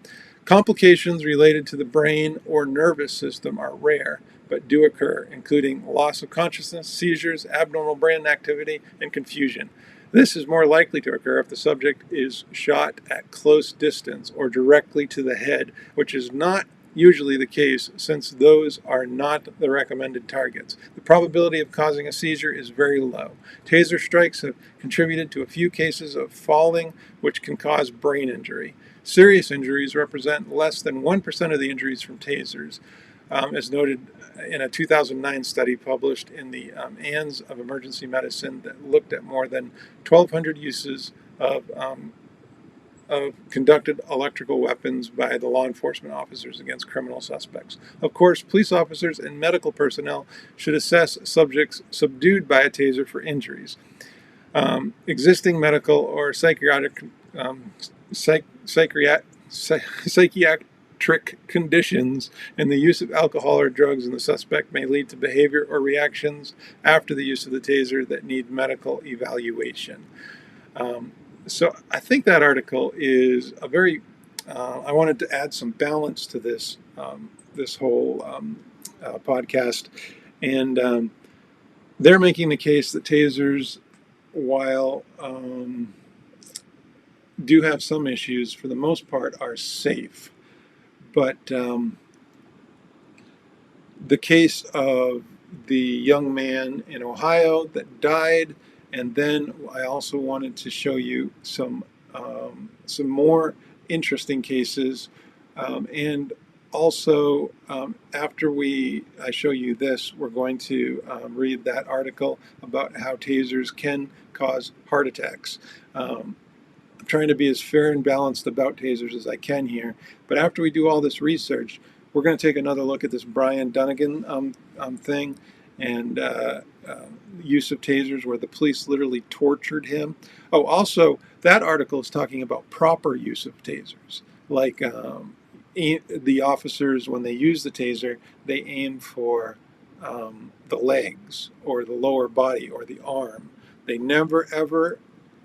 Complications related to the brain or nervous system are rare, but do occur, including loss of consciousness, seizures, abnormal brain activity, and confusion. This is more likely to occur if the subject is shot at close distance or directly to the head, which is not usually the case since those are not the recommended targets. The probability of causing a seizure is very low. Taser strikes have contributed to a few cases of falling, which can cause brain injury. Serious injuries represent less than 1% of the injuries from tasers, as noted in a 2009 study published in the Annals of Emergency Medicine that looked at more than 1,200 uses of conducted electrical weapons by the law enforcement officers against criminal suspects. Of course, police officers and medical personnel should assess subjects subdued by a taser for injuries. Existing medical or psychiatric conditions and the use of alcohol or drugs in the suspect may lead to behavior or reactions after the use of the taser that need medical evaluation. So I think that article is a very, I wanted to add some balance to this, this whole podcast. And they're making the case that tasers, while do have some issues, for the most part are safe. But the case of the young man in Ohio that died, and then I also wanted to show you some more interesting cases, and also after I show you this, we're going to read that article about how tasers can cause heart attacks. I'm trying to be as fair and balanced about tasers as I can here, but after we do all this research, we're going to take another look at this Brian Dunnigan thing, and use of tasers where the police literally tortured him. Oh, also, that article is talking about proper use of tasers. Like the officers, when they use the taser, they aim for the legs or the lower body or the arm. They never ever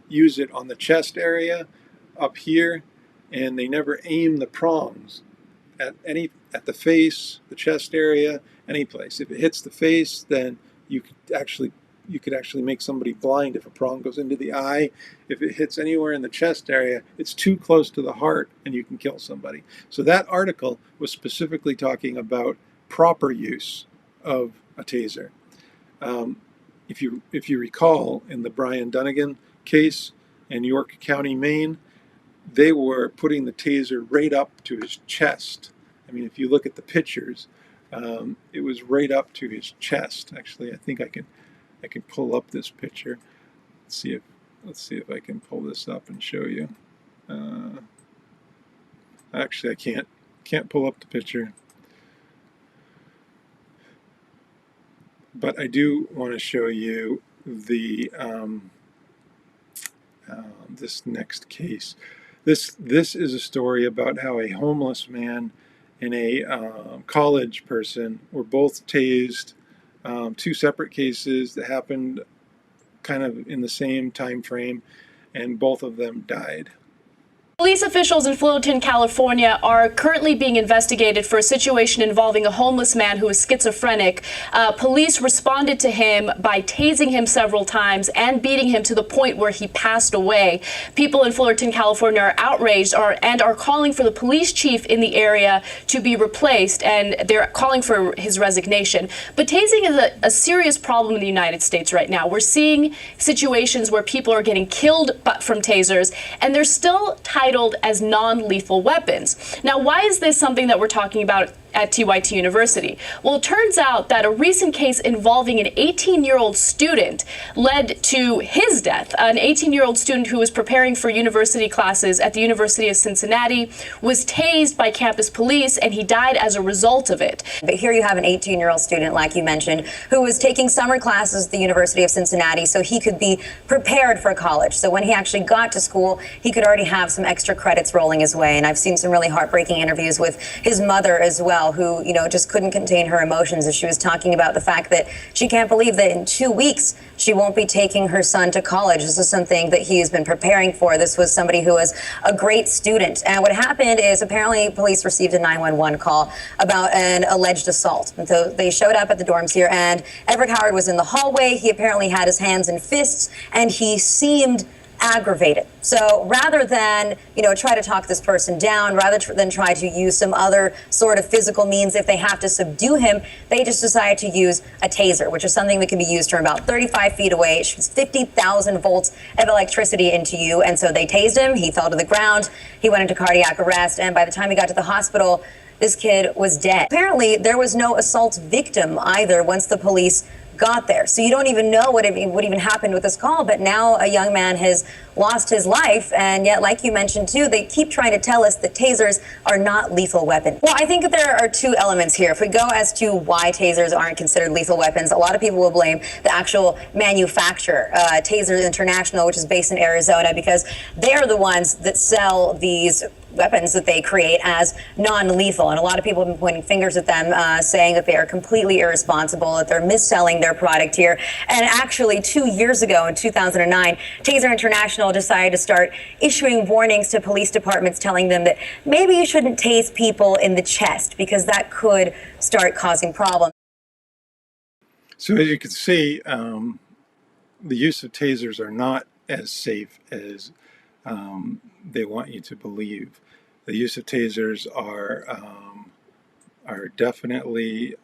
use it on the chest area up here, and they never aim the prongs at the face, the chest area, any place. If it hits the face, then you could actually make somebody blind if a prong goes into the eye. If it hits anywhere in the chest area, it's too close to the heart and you can kill somebody. So that article was specifically talking about proper use of a taser. If you recall, in the Brian Dunnigan case in York County, Maine, they were putting the taser right up to his chest. I mean, if you look at the pictures, it was right up to his chest. Actually, I think I can pull up this picture. Let's see if I can pull this up and show you. Actually, I can't pull up the picture. But I do want to show you the this next case. This is a story about how a homeless man and a college person were both tased. Two separate cases that happened kind of in the same time frame, and both of them died. Police officials in Fullerton, California are currently being investigated for a situation involving a homeless man who is schizophrenic. Police responded to him by tasing him several times and beating him to the point where he passed away. People in Fullerton, California are outraged and are calling for the police chief in the area to be replaced, and they're calling for his resignation. But tasing is a serious problem in the United States right now. We're seeing situations where people are getting killed from tasers, and they're still titled as non-lethal weapons. Now, why is this something that we're talking about at TYT University? Well, it turns out that a recent case involving an 18-year-old student led to his death. An 18-year-old student who was preparing for university classes at the University of Cincinnati was tased by campus police, and he died as a result of it. But here you have an 18-year-old student, like you mentioned, who was taking summer classes at the University of Cincinnati so he could be prepared for college. So when he actually got to school, he could already have some extra credits rolling his way. And I've seen some really heartbreaking interviews with his mother as well, who, just couldn't contain her emotions as she was talking about the fact that she can't believe that in 2 weeks she won't be taking her son to college. This is something that he has been preparing for. This was somebody who was a great student. And what happened is apparently police received a 911 call about an alleged assault. And so they showed up at the dorms here, and Everett Howard was in the hallway. He apparently had his hands in fists, and he seemed aggravated. So rather than, try to talk this person down, rather than try to use some other sort of physical means if they have to subdue him, they just decided to use a taser, which is something that can be used from about 35 feet away. It shoots 50,000 volts of electricity into you. And so they tased him. He fell to the ground. He went into cardiac arrest. And by the time he got to the hospital, this kid was dead. Apparently, there was no assault victim either once the police got there. So you don't even know what even happened with this call, but now a young man has lost his life, and yet, like you mentioned too, they keep trying to tell us that tasers are not lethal weapons. Well, I think that there are two elements here. If we go as to why tasers aren't considered lethal weapons, a lot of people will blame the actual manufacturer, Tasers International, which is based in Arizona, because they're the ones that sell these weapons that they create as non-lethal. And a lot of people have been pointing fingers at them, saying that they are completely irresponsible, that they're mis-selling their product here. And actually, 2 years ago, in 2009, Taser International decided to start issuing warnings to police departments, telling them that maybe you shouldn't tase people in the chest because that could start causing problems. So as you can see, the use of tasers are not as safe as they want you to believe. The use of tasers are definitely.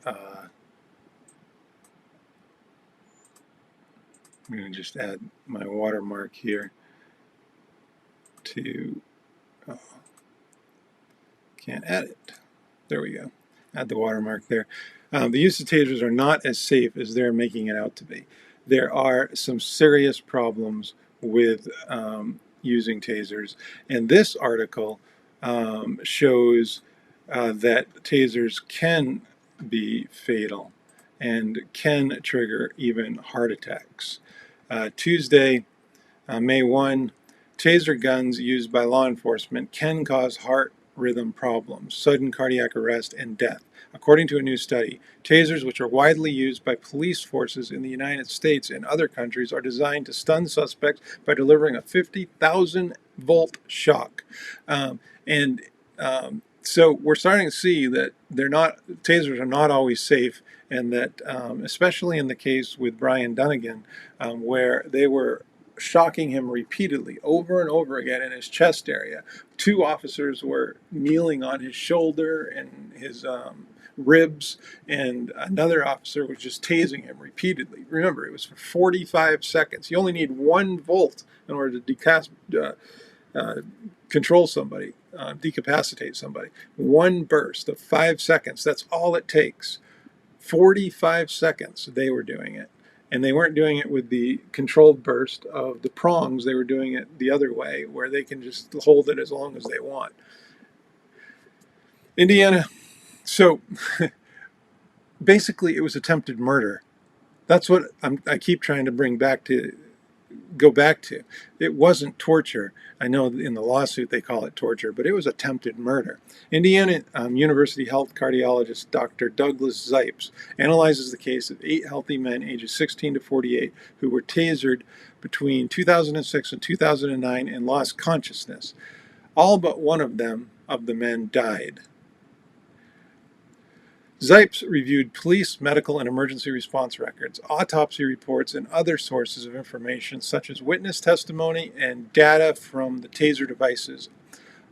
I'm going to just add my watermark here to. Can't add it. There we go. Add the watermark there. The use of tasers are not as safe as they're making it out to be. There are some serious problems with using tasers, and this article shows that tasers can be fatal and can trigger even heart attacks. Tuesday, May 1, taser guns used by law enforcement can cause heart rhythm problems, sudden cardiac arrest, and death. According to a new study, tasers, which are widely used by police forces in the United States and other countries, are designed to stun suspects by delivering a 50,000 volt shock. So we're starting to see that tasers are not always safe, and that especially in the case with Brian Dunnigan, where they were shocking him repeatedly over and over again in his chest area. 2 officers were kneeling on his shoulder and his ribs, and another officer was just tasing him repeatedly. Remember, it was for 45 seconds. You only need 1 volt in order to control somebody, decapacitate somebody. 1 burst of 5 seconds, that's all it takes. 45 seconds they were doing it. And they weren't doing it with the controlled burst of the prongs. They were doing it the other way, where they can just hold it as long as they want. Indiana, so basically it was attempted murder. That's what I keep trying to go back to. It wasn't torture. I know in the lawsuit they call it torture, but it was attempted murder. Indiana University health cardiologist Dr. Douglas Zipes analyzes the case of 8 healthy men ages 16 to 48 who were tasered between 2006 and 2009 and lost consciousness. All but one of the men died. Zipes reviewed police, medical, and emergency response records, autopsy reports, and other sources of information such as witness testimony and data from the taser devices,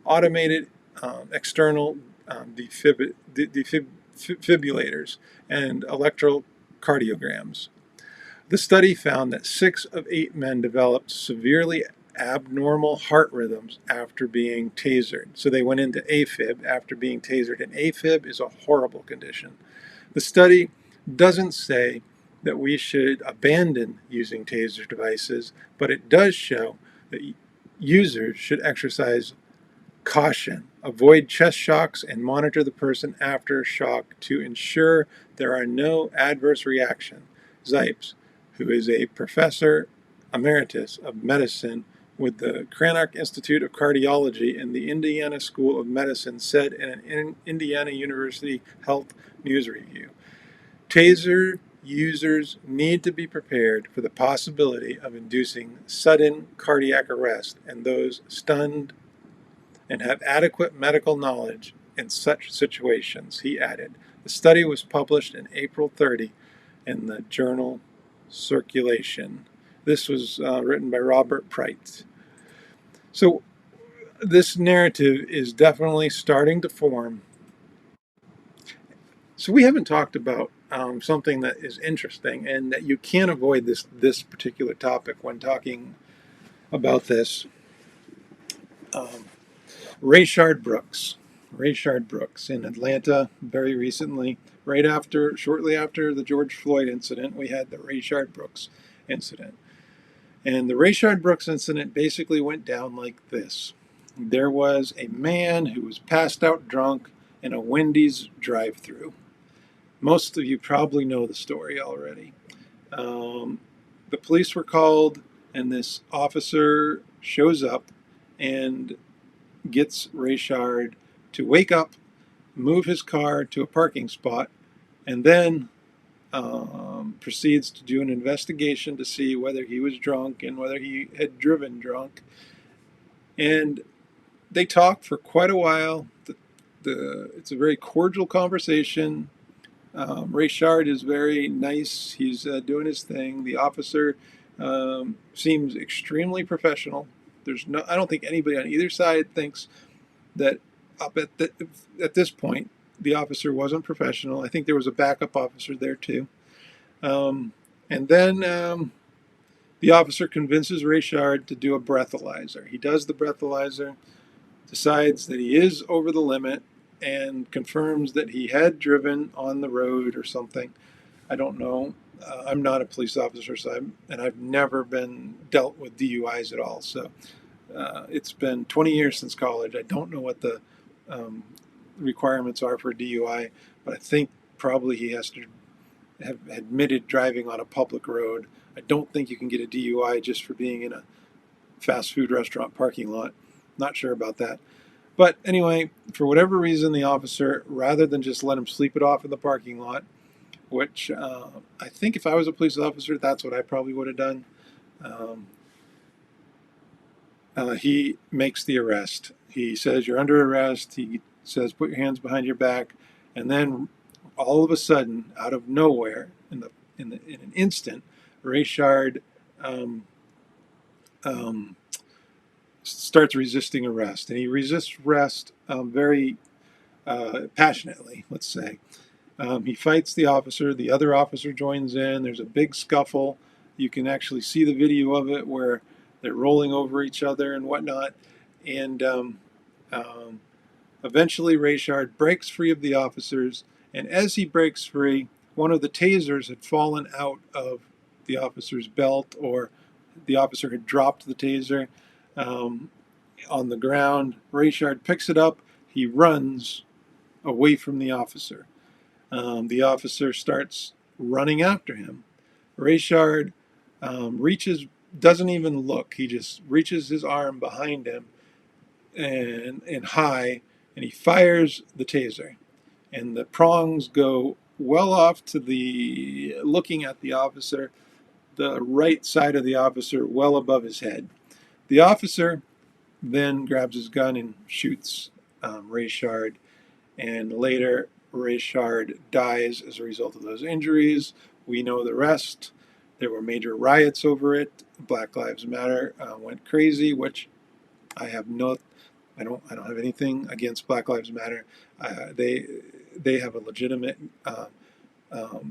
automated external defibrillators, and electrocardiograms. The study found that 6 of 8 men developed severely abnormal heart rhythms after being tasered. So they went into AFib after being tasered, and AFib is a horrible condition. The study doesn't say that we should abandon using taser devices, but it does show that users should exercise caution, avoid chest shocks, and monitor the person after shock to ensure there are no adverse reactions. Zipes, who is a professor emeritus of medicine with the Cranach Institute of Cardiology in the Indiana School of Medicine, said in an Indiana University Health News review, taser users need to be prepared for the possibility of inducing sudden cardiac arrest, and those stunned and have adequate medical knowledge in such situations, he added. The study was published in April 30 in the journal Circulation. This was written by Robert Price. So this narrative is definitely starting to form. So we haven't talked about something that is interesting and that you can't avoid this particular topic when talking about this. Rayshard Brooks in Atlanta very recently, shortly after the George Floyd incident, we had the Rayshard Brooks incident. And the Rayshard Brooks incident basically went down like this. There was a man who was passed out drunk in a Wendy's drive-thru. Most of you probably know the story already. The police were called, and this officer shows up and gets Rayshard to wake up, move his car to a parking spot, and then proceeds to do an investigation to see whether he was drunk and whether he had driven drunk. And they talk for quite a while. It's a very cordial conversation. Rayshard is very nice. He's doing his thing. The officer seems extremely professional. I don't think anybody on either side thinks that at this point the officer wasn't professional. I think there was a backup officer there too. And then the officer convinces Rayshard to do a breathalyzer. He does the breathalyzer, decides that he is over the limit, and confirms that he had driven on the road or something. I don't know. I'm not a police officer, and I've never been dealt with DUIs at all. So it's been 20 years since college. I don't know what the requirements are for a DUI, but I think probably he has to have admitted driving on a public road. I don't think you can get a DUI just for being in a fast food restaurant parking lot. Not sure about that. But anyway, for whatever reason, the officer, rather than just let him sleep it off in the parking lot, which I think if I was a police officer, that's what I probably would have done. He makes the arrest. He says, "You're under arrest." He says, "Put your hands behind your back." And then all of a sudden, out of nowhere, in an instant, Rayshard starts resisting arrest. And he resists arrest very passionately, let's say. He fights the officer. The other officer joins in. There's a big scuffle. You can actually see the video of it where they're rolling over each other and whatnot. And eventually Rayshard breaks free of the officers. And as he breaks free, one of the tasers had fallen out of the officer's belt, or the officer had dropped the taser on the ground. Rayshard picks it up. He runs away from the officer. The officer starts running after him. Rayshard doesn't even look. He just reaches his arm behind him and high, and he fires the taser. And the prongs go well off to the, looking at the officer, the right side of the officer, well above his head. The officer then grabs his gun and shoots Rayshard, and later Rayshard dies as a result of those injuries. We know the rest. There were major riots over it. Black Lives Matter went crazy, which I don't have anything against Black Lives Matter. They have a legitimate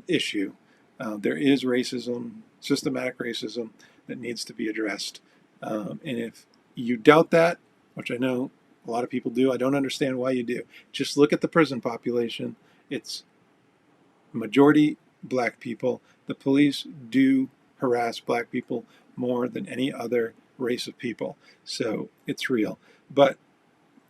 issue. There is racism, systematic racism, that needs to be addressed. And if you doubt that, which I know a lot of people do, I don't understand why you do. Just look at the prison population. It's majority black people. The police do harass black people more than any other race of people. So it's real. But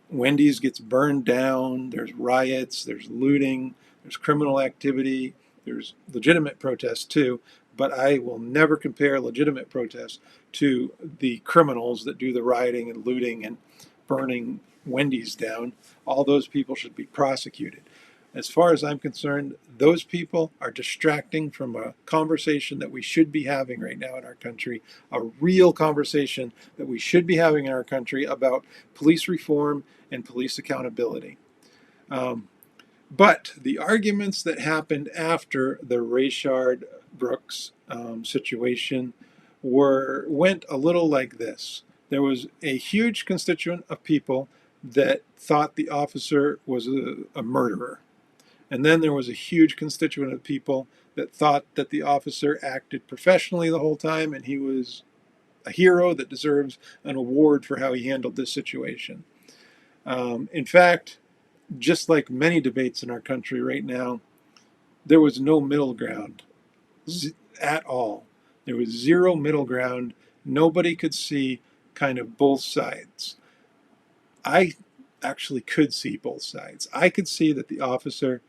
Wendy's gets burned down, there's riots, there's looting, there's criminal activity, there's legitimate protests too, but I will never compare legitimate protests to the criminals that do the rioting and looting and burning Wendy's down. All those people should be prosecuted. As far as I'm concerned, those people are distracting from a conversation that we should be having right now in our country, a real conversation that we should be having in our country about police reform and police accountability. But the arguments that happened after the Rayshard Brooks situation went a little like this. There was a huge constituent of people that thought the officer was a murderer. And then there was a huge constituent of people that thought that the officer acted professionally the whole time and he was a hero that deserves an award for how he handled this situation. In fact, just like many debates in our country right now, there was no middle ground at all. There was zero middle ground. Nobody could see kind of both sides. I actually could see both sides. I could see that the officer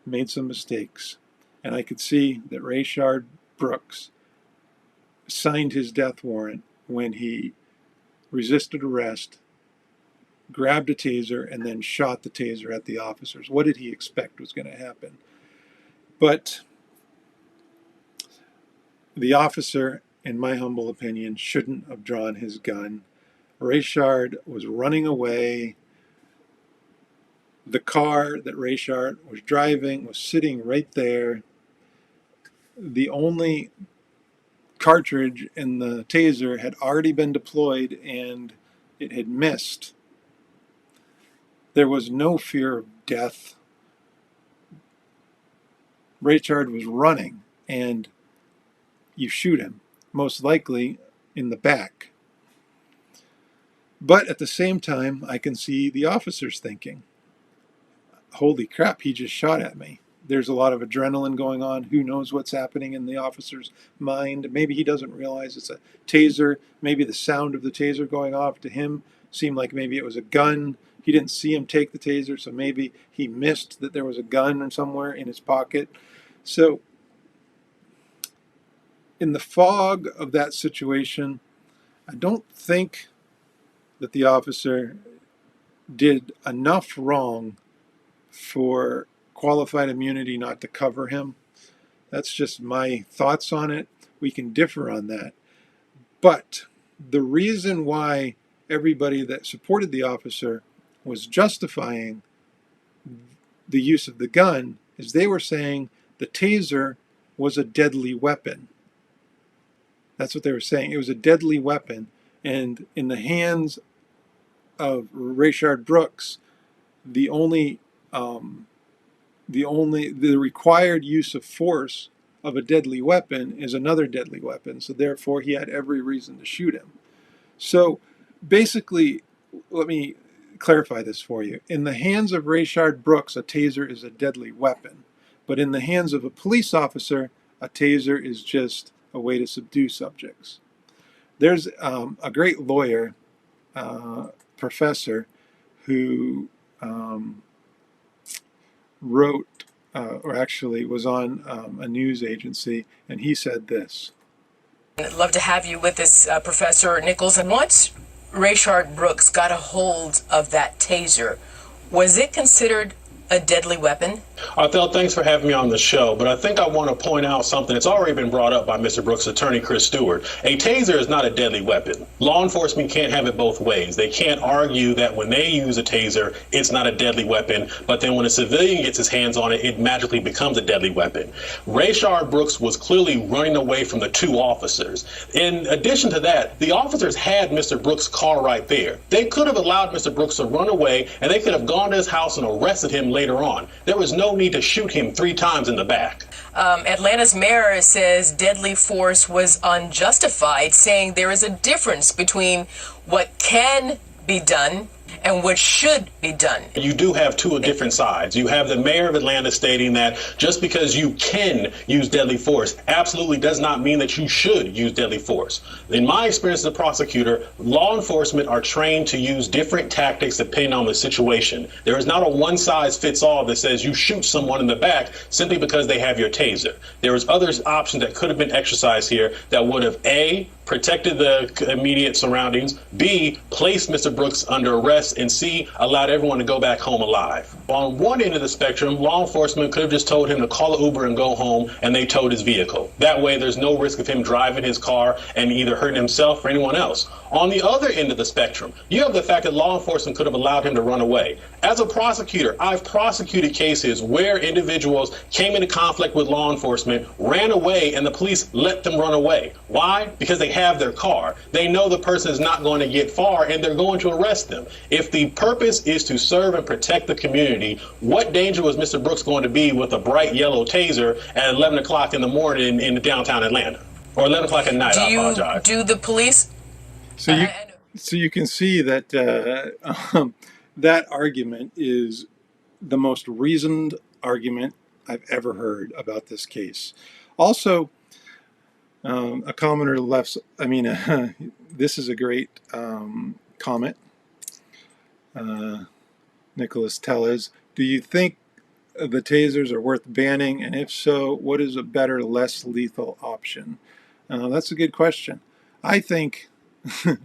made some mistakes, and I could see that Rayshard Brooks signed his death warrant when he resisted arrest, grabbed a taser, and then shot the taser at the officers. What did he expect was going to happen? But the officer, in my humble opinion, shouldn't have drawn his gun. Rayshard was running away. The car that Rayshard was driving was sitting right there. The only cartridge in the taser had already been deployed and it had missed. There was no fear of death. Rayshard was running, and you shoot him, most likely in the back. But at the same time, I can see the officers thinking, holy crap, he just shot at me. There's a lot of adrenaline going on. Who knows what's happening in the officer's mind? Maybe he doesn't realize it's a taser. Maybe the sound of the taser going off to him seemed like maybe it was a gun. He didn't see him take the taser, so maybe he missed that there was a gun somewhere in his pocket. So in the fog of that situation, I don't think that the officer did enough wrong for qualified immunity not to cover him. That's just my thoughts on it. We can differ on that. But the reason why everybody that supported the officer was justifying the use of the gun is they were saying the taser was a deadly weapon. That's what they were saying. It was a deadly weapon. And in the hands of Rayshard Brooks, the only the required use of force of a deadly weapon is another deadly weapon. So therefore, he had every reason to shoot him. So basically, let me clarify this for you. In the hands of Rayshard Brooks, a taser is a deadly weapon. But in the hands of a police officer, a taser is just a way to subdue subjects. There's a great lawyer, professor, who wrote, or actually was on a news agency, and he said this. I'd love to have you with us, Professor Nichols. And once Rayshard Brooks got a hold of that taser, was it considered a deadly weapon? Arthel, thanks for having me on the show, but I think I want to point out something that's already been brought up by Mr. Brooks' attorney, Chris Stewart. A taser is not a deadly weapon. Law enforcement can't have it both ways. They can't argue that when they use a taser, it's not a deadly weapon, but then when a civilian gets his hands on it, it magically becomes a deadly weapon. Rayshard Brooks was clearly running away from the two officers. In addition to that, the officers had Mr. Brooks' car right there. They could have allowed Mr. Brooks to run away, and they could have gone to his house and arrested him later on. There was no need to shoot him 3 times in the back. Atlanta's mayor says deadly force was unjustified, saying there is a difference between what can be done and what should be done. You do have two different sides. You have the mayor of Atlanta stating that just because you can use deadly force absolutely does not mean that you should use deadly force. In my experience as a prosecutor, law enforcement are trained to use different tactics depending on the situation. There is not a one-size-fits-all that says you shoot someone in the back simply because they have your taser. There is other options that could have been exercised here that would have A, protected the immediate surroundings, B, placed Mr. Brooks under arrest, and C, allowed everyone to go back home alive. On one end of the spectrum, law enforcement could have just told him to call an Uber and go home, and they towed his vehicle. That way, there's no risk of him driving his car and either hurting himself or anyone else. On the other end of the spectrum, you have the fact that law enforcement could have allowed him to run away. As a prosecutor, I've prosecuted cases where individuals came into conflict with law enforcement, ran away, and the police let them run away. Why? Because they have their car. They know the person is not going to get far, and they're going to arrest them. If the purpose is to serve and protect the community, what danger was Mr. Brooks going to be with a bright yellow taser at 11 o'clock in the morning in downtown Atlanta? Or 11 o'clock at night, I apologize. Do the police... So you can see that that argument is the most reasoned argument I've ever heard about this case. Also, a commenter left, this is a great comment. Nicholas Tellez, do you think the tasers are worth banning? And if so, what is a better, less lethal option? That's a good question. I think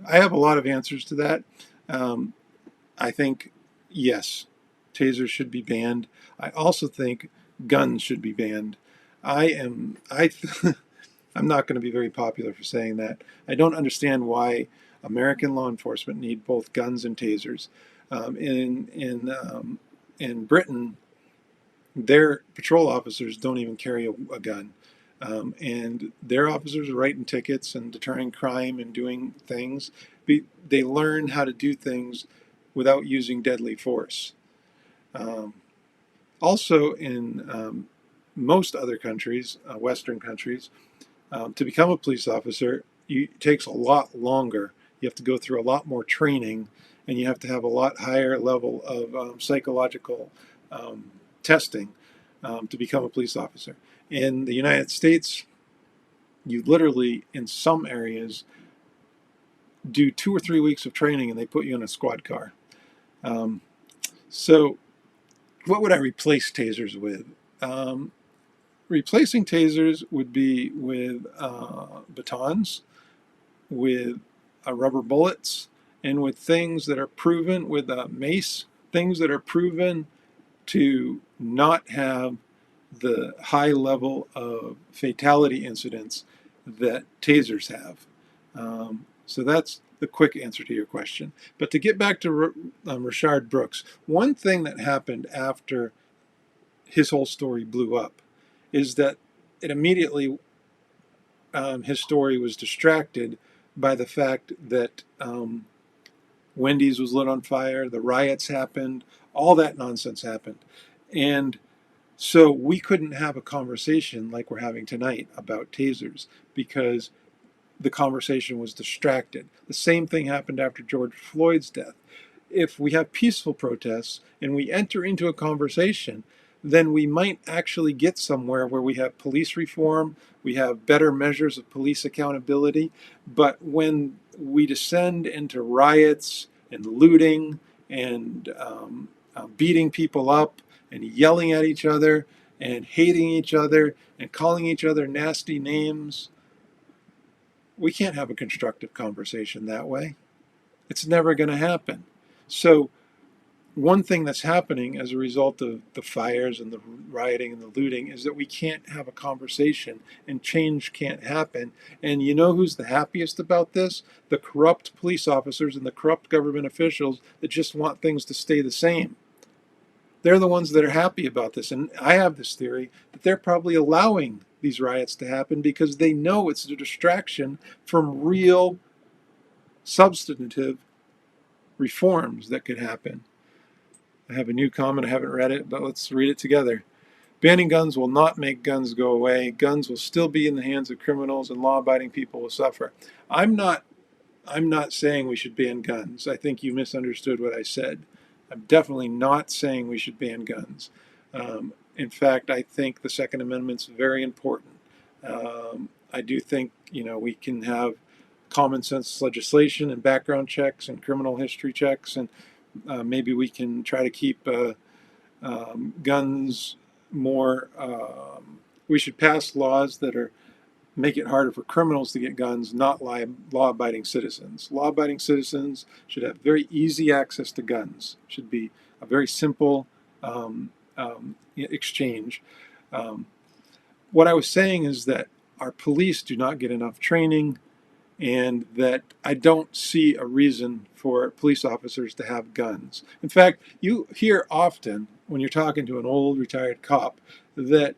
I have a lot of answers to that. I think, yes, tasers should be banned. I also think guns should be banned. I'm not going to be very popular for saying that. I don't understand why American law enforcement need both guns and tasers. In Britain, their patrol officers don't even carry a gun. And their officers are writing tickets and deterring crime and doing things. They learn how to do things without using deadly force. Also, in most other countries, Western countries, to become a police officer, it takes a lot longer. You have to go through a lot more training, and you have to have a lot higher level of psychological testing to become a police officer. In the United States, you literally, in some areas, do 2 or 3 weeks of training and they put you in a squad car. So what would I replace tasers with? Replacing tasers would be with batons, with rubber bullets, and with things that are proven, with mace, things that are proven to not have the high level of fatality incidents that tasers have. So that's the quick answer to your question. But to get back to Rayshard Brooks, one thing that happened after his whole story blew up is that it immediately, his story was distracted by the fact that Wendy's was lit on fire, the riots happened, all that nonsense happened. And So we couldn't have a conversation like we're having tonight about tasers because the conversation was distracted. The same thing happened after George Floyd's death. If we have peaceful protests and we enter into a conversation, then we might actually get somewhere where we have police reform, we have better measures of police accountability. But when we descend into riots and looting and beating people up and yelling at each other and hating each other and calling each other nasty names, we can't have a constructive conversation that way. It's never going to happen. So one thing that's happening as a result of the fires and the rioting and the looting is that we can't have a conversation and change can't happen. And you know who's the happiest about this? The corrupt police officers and the corrupt government officials that just want things to stay the same. They're the ones that are happy about this. And I have this theory that they're probably allowing these riots to happen because they know it's a distraction from real substantive reforms that could happen. I have a new comment. I haven't read it, but let's read it together. Banning guns will not make guns go away. Guns will still be in the hands of criminals and law-abiding people will suffer. I'm not saying we should ban guns. I think you misunderstood what I said. I'm definitely not saying we should ban guns. In fact, I think the Second Amendment's very important. I do think, we can have common sense legislation and background checks and criminal history checks, and maybe we can try to keep guns more. We should pass laws that make it harder for criminals to get guns, not law-abiding citizens. Law-abiding citizens should have very easy access to guns. Should be a very simple exchange. What I was saying is that our police do not get enough training, and that I don't see a reason for police officers to have guns. In fact, you hear often when you're talking to an old retired cop that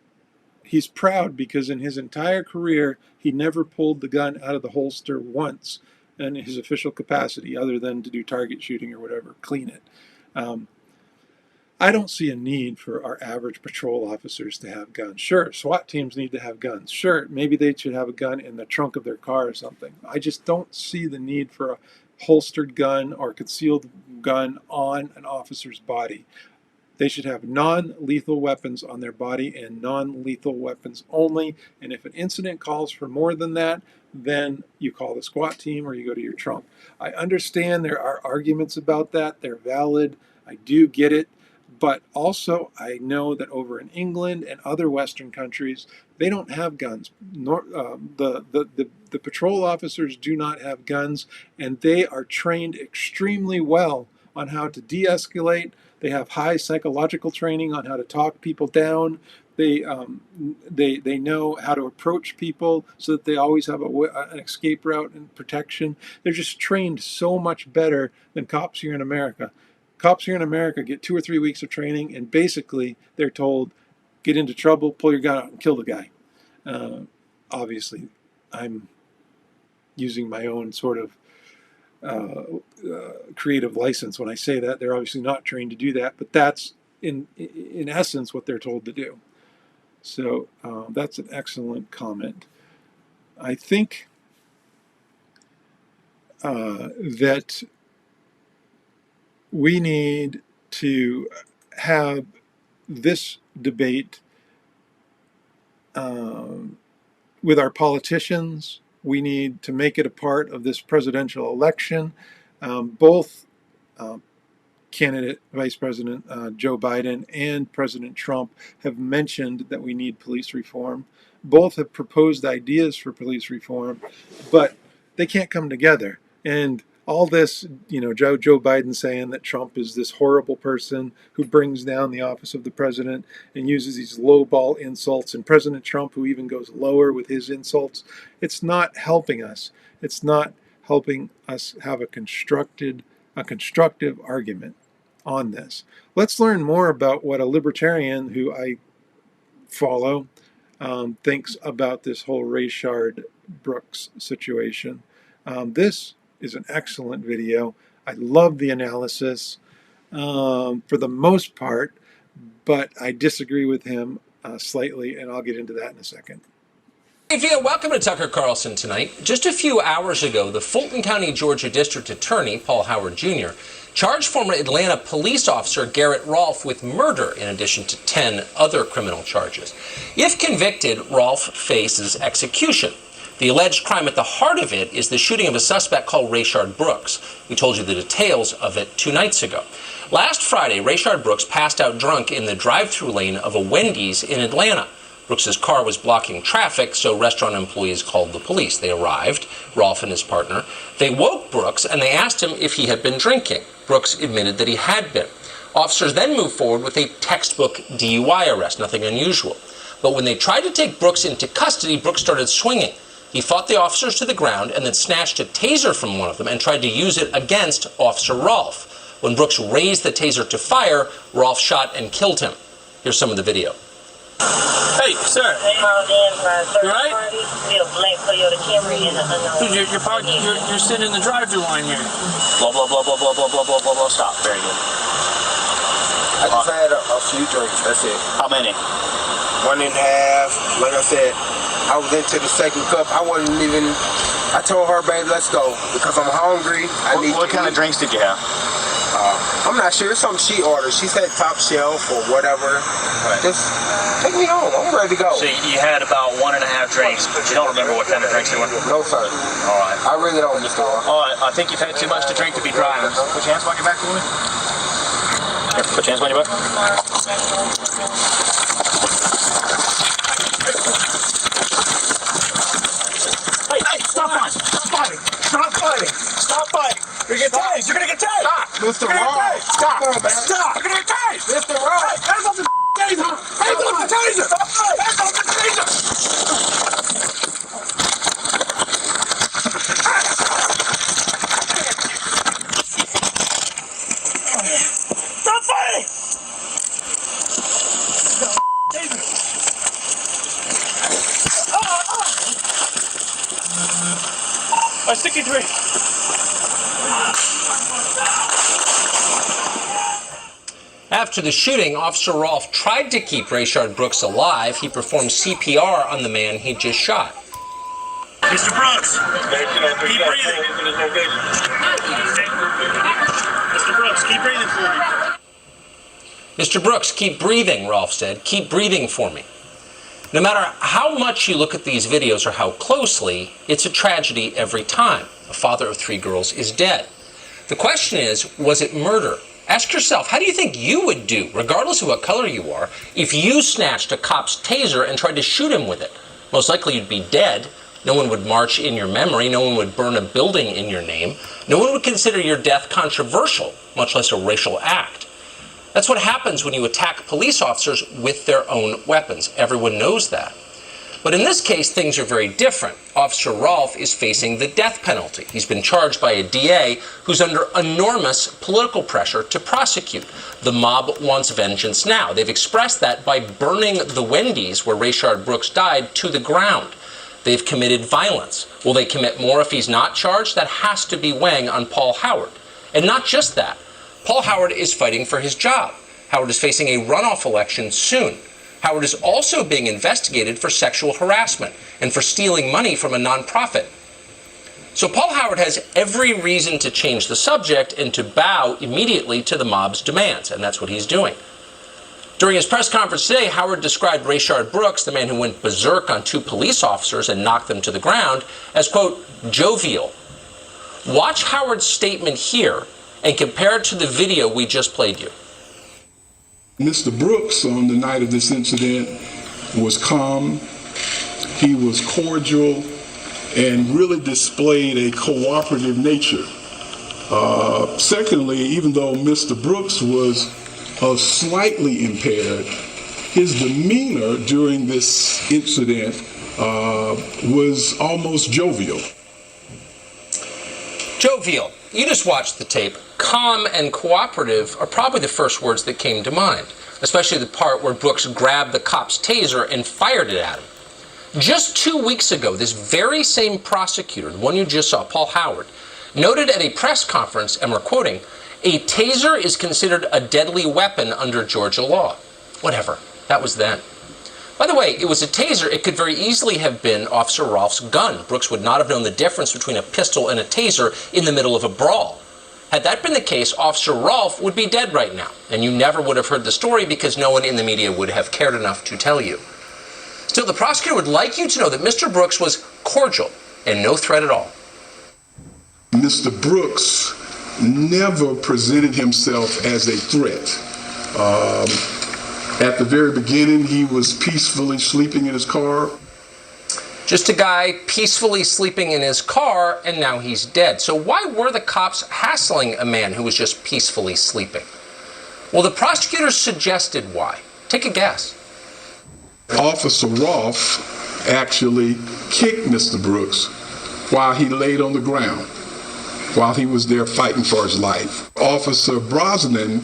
he's proud because in his entire career he never pulled the gun out of the holster once in his official capacity other than to do target shooting or whatever, clean it. I don't see a need for our average patrol officers to have guns. Sure, SWAT teams need to have guns. Sure, maybe they should have a gun in the trunk of their car or something. I just don't see the need for a holstered gun or concealed gun on an officer's body. They should have non-lethal weapons on their body and non-lethal weapons only. And if an incident calls for more than that, then you call the SWAT team or you go to your trunk. I understand there are arguments about that. They're valid. I do get it. But also, I know that over in England and other Western countries, they don't have guns. The patrol officers do not have guns, and they are trained extremely well on how to de-escalate. They have high psychological training on how to talk people down. They know how to approach people so that they always have an escape route and protection. They're just trained so much better than cops here in America. Cops here in America get 2 or 3 weeks of training, and basically they're told, get into trouble, pull your gun out, and kill the guy. Obviously, I'm using my own sort of creative license when I say that. They're obviously not trained to do that, but that's in essence what they're told to do. So that's an excellent comment. I think that we need to have this debate with our politicians. We need to make it a part of this presidential election. Both candidate Vice President Joe Biden and President Trump have mentioned that we need police reform. Both have proposed ideas for police reform, but they can't come together. And all this, Joe Biden saying that Trump is this horrible person who brings down the office of the president and uses these lowball insults, and President Trump who even goes lower with his insults. It's not helping us. It's not helping us have a constructive argument on this. Let's learn more about what a libertarian who I follow thinks about this whole Rayshard Brooks situation. This is an excellent video. I love the analysis for the most part, but I disagree with him slightly, and I'll get into that in a second. Hey, Via, welcome to Tucker Carlson Tonight. Just a few hours ago, the Fulton County, Georgia District Attorney, Paul Howard Jr., charged former Atlanta police officer Garrett Rolfe with murder in addition to 10 other criminal charges. If convicted, Rolfe faces execution. The alleged crime at the heart of it is the shooting of a suspect called Rayshard Brooks. We told you the details of it 2 nights ago. Last Friday, Rayshard Brooks passed out drunk in the drive-through lane of a Wendy's in Atlanta. Brooks's car was blocking traffic, so restaurant employees called the police. They arrived, Rolfe and his partner. They woke Brooks and they asked him if he had been drinking. Brooks admitted that he had been. Officers then moved forward with a textbook DUI arrest, nothing unusual. But when they tried to take Brooks into custody, Brooks started swinging. He fought the officers to the ground and then snatched a taser from one of them and tried to use it against Officer Rolfe. When Brooks raised the taser to fire, Rolfe shot and killed him. Here's some of the video. Hey, sir. You right? Dude, you're sitting in the drive-thru line here. Blah, blah, blah, blah, blah, blah, blah, blah, blah, blah. Stop. Very good. I just had a few drinks. That's it. How many? 1.5. Like I said, I was into the second cup. I wasn't even... I told her, babe, let's go. Because I'm hungry. What kind of drinks did you have? I'm not sure. It's something she ordered. She said top shelf or whatever. Right. Just take me home. I'm ready to go. So you had about 1.5 drinks, but you don't remember what kind of drinks they were? No, sir. All right. I really don't, Mr. All right. I think you've had too much to drink to be driving. Put your hands behind your back for me. Here, put your hands behind your back. Hey, stop fighting. Stop fighting. Stop fighting. Stop fighting. You're gonna get tased. You're gonna get tased. Mr. Ross. Stop. Stop. You're gonna get tased. Mr. Ross. Hey, hands off the taser. Hands off the taser. Stop. Hands off the taser. Stop fighting. Taser. A sticky drink. After the shooting, Officer Rolfe tried to keep Rayshard Brooks alive. He performed CPR on the man he just shot. Mr. Brooks, keep breathing. Mr. Brooks, keep breathing for me. Mr. Brooks, keep breathing, Rolfe said. Keep breathing for me. No matter how much you look at these videos or how closely, it's a tragedy every time. A father of 3 girls is dead. The question is, was it murder? Ask yourself, how do you think you would do, regardless of what color you are, if you snatched a cop's taser and tried to shoot him with it? Most likely you'd be dead. No one would march in your memory. No one would burn a building in your name. No one would consider your death controversial, much less a racial act. That's what happens when you attack police officers with their own weapons. Everyone knows that. But in this case, things are very different. Officer Rolfe is facing the death penalty. He's been charged by a DA who's under enormous political pressure to prosecute. The mob wants vengeance now. They've expressed that by burning the Wendy's where Rayshard Brooks died to the ground. They've committed violence. Will they commit more if he's not charged? That has to be weighing on Paul Howard. And not just that. Paul Howard is fighting for his job. Howard is facing a runoff election soon. Howard is also being investigated for sexual harassment and for stealing money from a nonprofit. So Paul Howard has every reason to change the subject and to bow immediately to the mob's demands, and that's what he's doing. During his press conference today, Howard described Rayshard Brooks, the man who went berserk on 2 police officers and knocked them to the ground, as, quote, jovial. Watch Howard's statement here and compare it to the video we just played you. Mr. Brooks, on the night of this incident, was calm, he was cordial, and really displayed a cooperative nature. Secondly, even though Mr. Brooks was slightly impaired, his demeanor during this incident was almost jovial. Jovial. You just watched the tape. Calm and cooperative are probably the first words that came to mind, especially the part where Brooks grabbed the cop's taser and fired it at him. Just 2 weeks ago, this very same prosecutor, the one you just saw, Paul Howard, noted at a press conference, and we're quoting, "A taser is considered a deadly weapon under Georgia law." Whatever. That was then. By the way, it was a taser. It could very easily have been Officer Rolfe's gun. Brooks would not have known the difference between a pistol and a taser in the middle of a brawl. Had that been the case, Officer Rolfe would be dead right now, and you never would have heard the story because no one in the media would have cared enough to tell you. Still, the prosecutor would like you to know that Mr. Brooks was cordial and no threat at all. Mr. Brooks never presented himself as a threat. At the very beginning, he was peacefully sleeping in his car. Just a guy peacefully sleeping in his car, and now he's dead. So why were the cops hassling a man who was just peacefully sleeping? Well, the prosecutors suggested why. Take a guess. Officer Rolfe actually kicked Mr. Brooks while he laid on the ground, while he was there fighting for his life. Officer Brosnan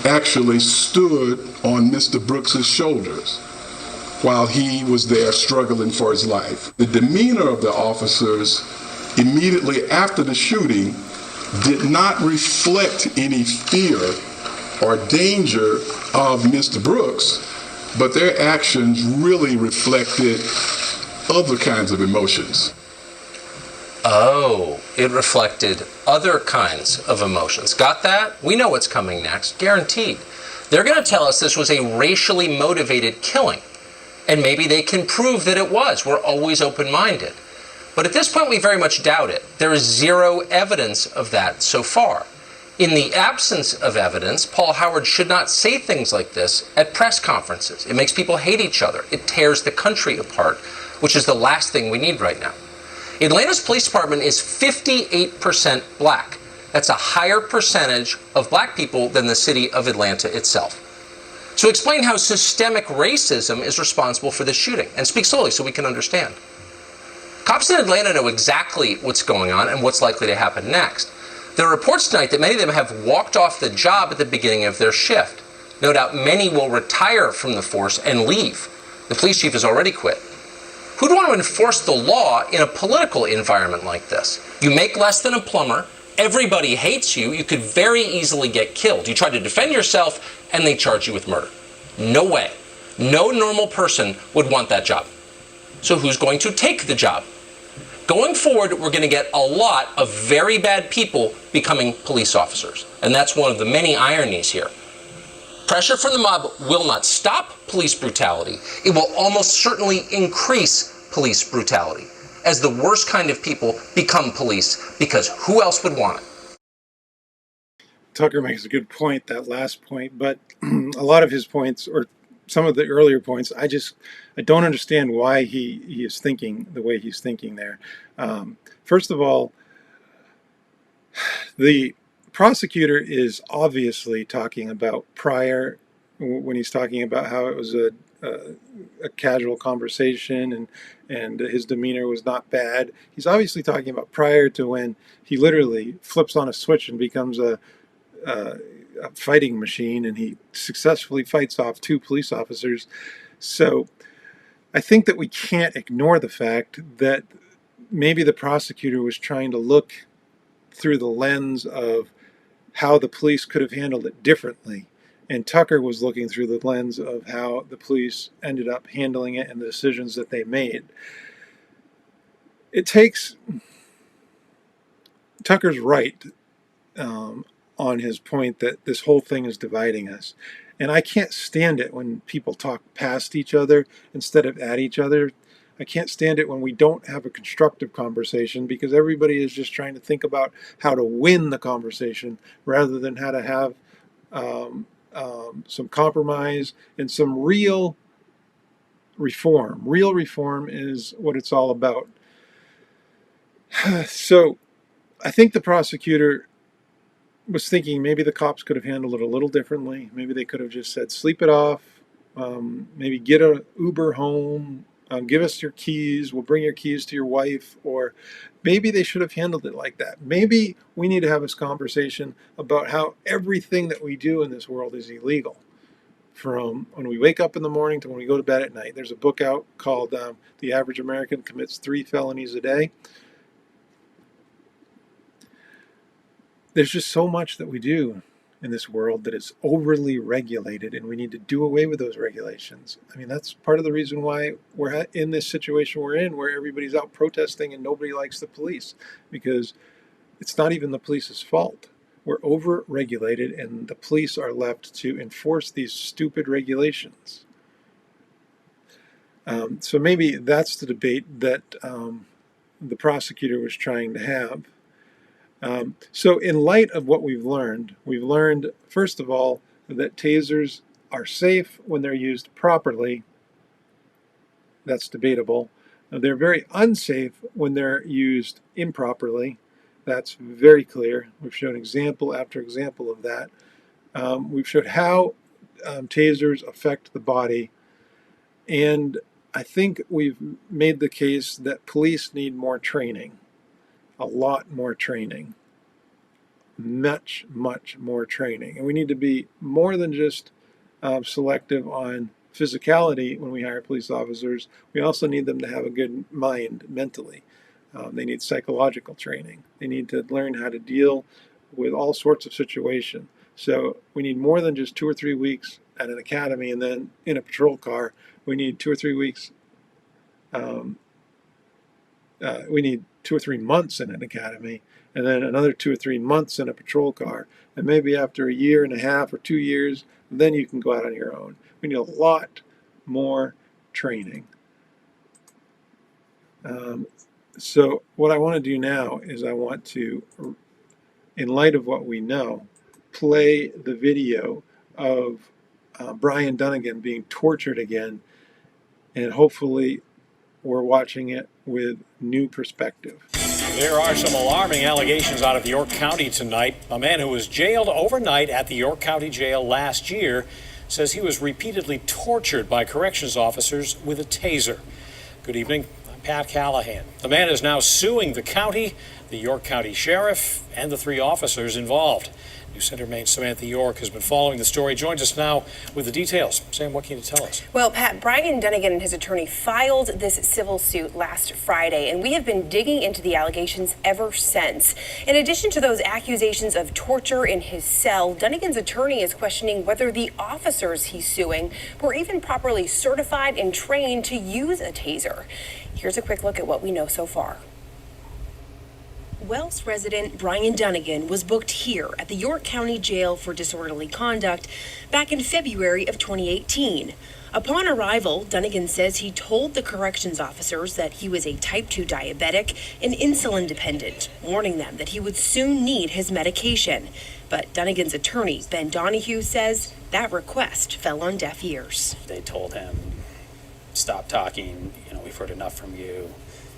actually stood on Mr. Brooks's shoulders while he was there struggling for his life. The demeanor of the officers immediately after the shooting did not reflect any fear or danger of Mr. Brooks, but their actions really reflected other kinds of emotions. Oh, it reflected other kinds of emotions. Got that? We know what's coming next, guaranteed. They're going to tell us this was a racially motivated killing. And maybe they can prove that it was. We're always open-minded. But at this point, we very much doubt it. There is zero evidence of that so far. In the absence of evidence, Paul Howard should not say things like this at press conferences. It makes people hate each other. It tears the country apart, which is the last thing we need right now. Atlanta's police department is 58% black. That's a higher percentage of black people than the city of Atlanta itself. So explain how systemic racism is responsible for this shooting, and speak slowly so we can understand. Cops in Atlanta know exactly what's going on and what's likely to happen next. There are reports tonight that many of them have walked off the job at the beginning of their shift. No doubt many will retire from the force and leave. The police chief has already quit. Who'd want to enforce the law in a political environment like this? You make less than a plumber, everybody hates you, you could very easily get killed. You try to defend yourself, and they charge you with murder. No way. No normal person would want that job. So who's going to take the job? Going forward, we're going to get a lot of very bad people becoming police officers. And that's one of the many ironies here. Pressure from the mob will not stop police brutality. It will almost certainly increase police brutality as the worst kind of people become police, because who else would want it? Tucker makes a good point, that last point, but a lot of his points, or some of the earlier points, I don't understand why he is thinking the way he's thinking there. First of all, the prosecutor is obviously talking about prior, when he's talking about how it was a casual conversation and his demeanor was not bad. He's obviously talking about prior to when he literally flips on a switch and becomes a fighting machine, and he successfully fights off 2 police officers. So I think that we can't ignore the fact that maybe the prosecutor was trying to look through the lens of how the police could have handled it differently. And Tucker was looking through the lens of how the police ended up handling it and the decisions that they made. It takes... Tucker's right on his point that this whole thing is dividing us. And I can't stand it when people talk past each other instead of at each other. I can't stand it when we don't have a constructive conversation, because everybody is just trying to think about how to win the conversation rather than how to have some compromise and some real reform. Real reform is what it's all about. So I think the prosecutor was thinking maybe the cops could have handled it a little differently. Maybe they could have just said, sleep it off, maybe get an Uber home, give us your keys, we'll bring your keys to your wife. Or maybe they should have handled it like that. Maybe we need to have this conversation about how everything that we do in this world is illegal. From when we wake up in the morning to when we go to bed at night. There's a book out called The Average American Commits 3 Felonies a Day. There's just so much that we do in this world that is overly regulated, and we need to do away with those regulations. I mean, that's part of the reason why we're in this situation we're in, where everybody's out protesting and nobody likes the police, because it's not even the police's fault. We're over-regulated, and the police are left to enforce these stupid regulations. So maybe that's the debate that the prosecutor was trying to have. So in light of what we've learned, first of all, that tasers are safe when they're used properly. That's debatable. They're very unsafe when they're used improperly. That's very clear. We've shown example after example of that. We've showed how tasers affect the body. And I think we've made the case that police need more training. A lot more training. Much, much more training. And we need to be more than just selective on physicality when we hire police officers. We also need them to have a good mind mentally. They need psychological training. They need to learn how to deal with all sorts of situations. So we need more than just 2 or 3 weeks at an academy and then in a patrol car. We need 2 or 3 weeks. We need 2 or 3 months in an academy, and then another 2 or 3 months in a patrol car. And maybe after 1.5 years or 2 years, then you can go out on your own. We need a lot more training. So what I want to do now is I want to, in light of what we know, play the video of Brian Dunnigan being tortured again, and hopefully we're watching it with new perspective. There are some alarming allegations out of York County tonight. A man who was jailed overnight at the York County Jail last year says he was repeatedly tortured by corrections officers with a taser. Good evening. I'm Pat Callahan. The man is now suing the county, the York County Sheriff, and the 3 officers involved. News Center Maine's Samantha York has been following the story. Joins us now with the details. Sam, what can you tell us? Well, Pat, Brian Dunnigan and his attorney filed this civil suit last Friday, and we have been digging into the allegations ever since. In addition to those accusations of torture in his cell, Dunnigan's attorney is questioning whether the officers he's suing were even properly certified and trained to use a taser. Here's a quick look at what we know so far. Wells resident Brian Dunnigan was booked here at the York County Jail for disorderly conduct back in February of 2018. Upon arrival, Dunnigan says he told the corrections officers that he was a type 2 diabetic and insulin dependent, warning them that he would soon need his medication. But Dunnigan's attorney, Ben Donahue, says that request fell on deaf ears. They told him, stop talking, we've heard enough from you.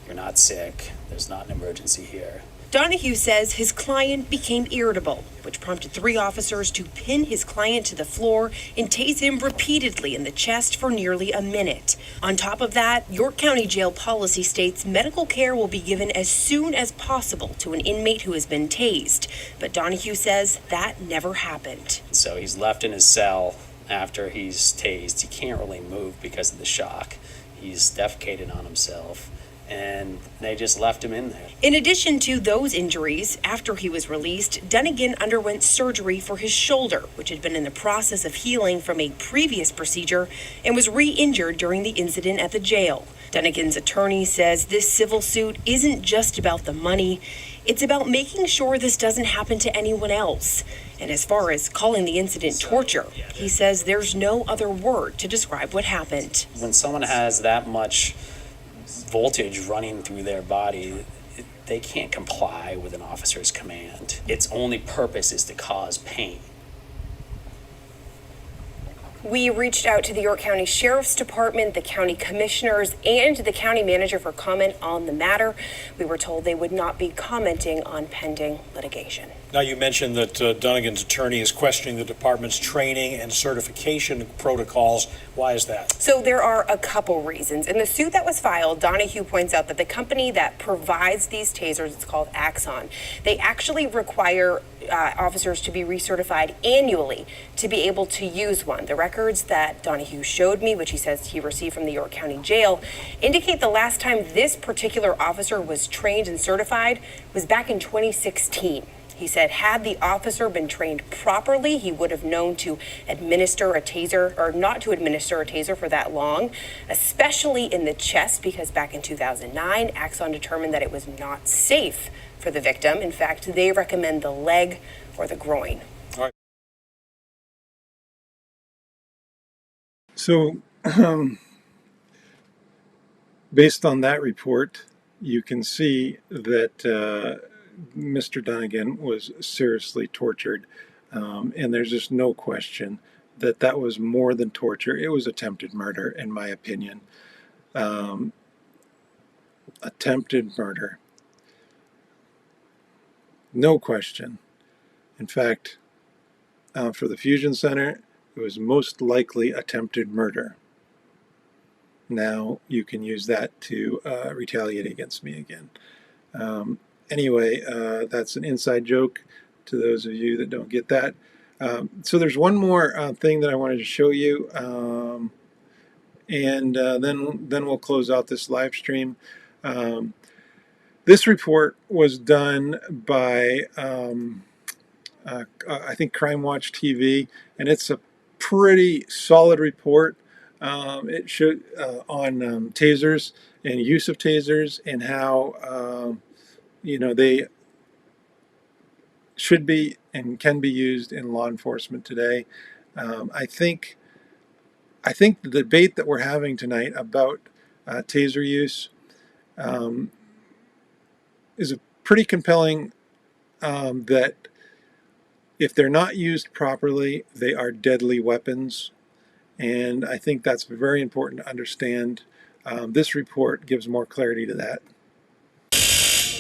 You're not sick. There's not an emergency here. Donahue says his client became irritable, which prompted 3 officers to pin his client to the floor and tase him repeatedly in the chest for nearly a minute. On top of that, York County Jail policy states medical care will be given as soon as possible to an inmate who has been tased. But Donahue says that never happened. So he's left in his cell after he's tased. He can't really move because of the shock. He's defecated on himself, and they just left him in there. In addition to those injuries, after he was released, Dunnigan underwent surgery for his shoulder, which had been in the process of healing from a previous procedure, and was re-injured during the incident at the jail. Dunnigan's attorney says this civil suit isn't just about the money. It's about making sure this doesn't happen to anyone else. And as far as calling the incident torture, he says there's no other word to describe what happened. When someone has that much voltage running through their body, they can't comply with an officer's command. Its only purpose is to cause pain. We reached out to the York County Sherriffs Department, the county commissioners, and the county manager for comment on the matter. We were told they would not be commenting on pending litigation. Now, you mentioned that Dunnigan's attorney is questioning the department's training and certification protocols. Why is that? So there are a couple reasons. In the suit that was filed, Donahue points out that the company that provides these tasers, it's called Axon, they actually require officers to be recertified annually to be able to use one. The records that Donahue showed me, which he says he received from the York County Jail, indicate the last time this particular officer was trained and certified was back in 2016. He said had the officer been trained properly, he would have known to administer a taser, or not to administer a taser for that long, especially in the chest, because back in 2009, Axon determined that it was not safe for the victim. In fact, they recommend the leg or the groin. So, based on that report, you can see that Mr. Dunnigan was seriously tortured, and there's just no question that that was more than torture. It was attempted murder, in my opinion. Attempted murder. No question. In fact, for the Fusion Center, it was most likely attempted murder. Now you can use that to retaliate against me again. Anyway, that's an inside joke to those of you that don't get that. So there's one more thing that I wanted to show you, and then we'll close out this live stream. This report was done by I think Crime Watch TV, and it's a pretty solid report. It should on tasers and use of tasers, and how they should be and can be used in law enforcement today. I think the debate that we're having tonight about taser use is a pretty compelling, that if they're not used properly, they are deadly weapons. And I think that's very important to understand. This report gives more clarity to that.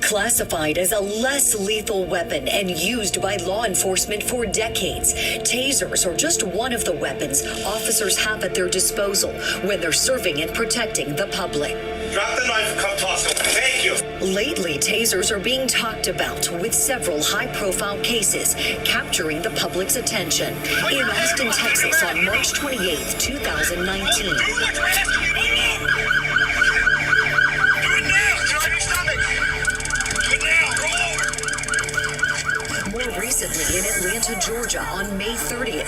Classified as a less lethal weapon and used by law enforcement for decades, tasers are just one of the weapons officers have at their disposal when they're serving and protecting the public. Drop the knife, come toss it. Thank you. Lately, tasers are being talked about, with several high-profile cases capturing the public's attention. In Austin, Texas, on March 28, 2019. More recently in Atlanta, Georgia, on May 30th.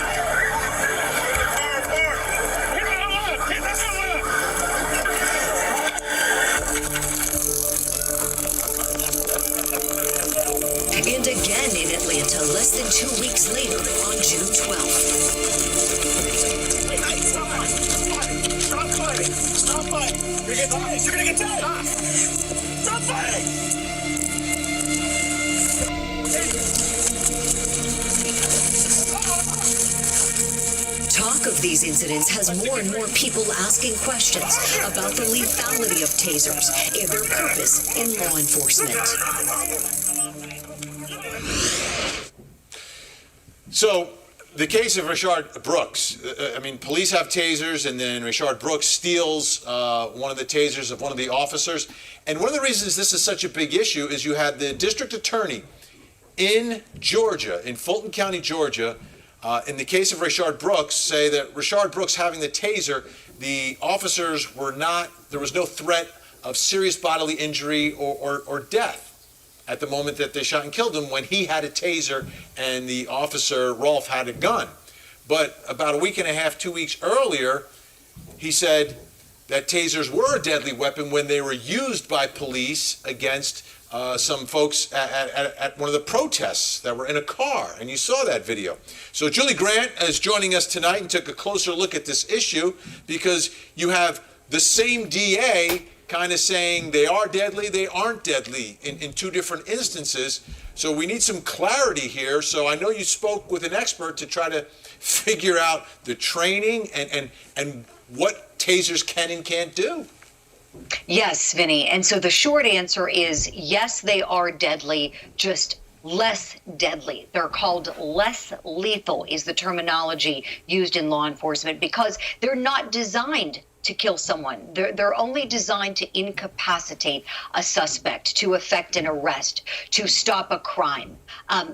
And again in Atlanta, less than 2 weeks later, on June 12th. Stop fighting! Stop fighting! You're gonna get tired! Stop fighting! Talk of these incidents has more and more people asking questions about the lethality of tasers and their purpose in law enforcement. So, the case of Rayshard Brooks, police have tasers, and then Rayshard Brooks steals one of the tasers of one of the officers. And one of the reasons this is such a big issue is you had the district attorney in Georgia, in Fulton County, Georgia, in the case of Rayshard Brooks, say that Rayshard Brooks having the taser, the officers were not, there was no threat of serious bodily injury or death at the moment that they shot and killed him, when he had a taser and the officer, Rolfe, had a gun. But about a week and a half, 2 weeks earlier, he said that tasers were a deadly weapon when they were used by police against some folks at one of the protests that were in a car, and you saw that video. So Julie Grant is joining us tonight and took a closer look at this issue, because you have the same DA kind of saying they are deadly, they aren't deadly in two different instances. So we need some clarity here. So I know you spoke with an expert to try to figure out the training and what tasers can and can't do. Yes, Vinny. And so the short answer is yes, they are deadly, just less deadly. They're called less lethal is the terminology used in law enforcement, because they're not designed to kill someone. They're only designed to incapacitate a suspect, to effect an arrest, to stop a crime.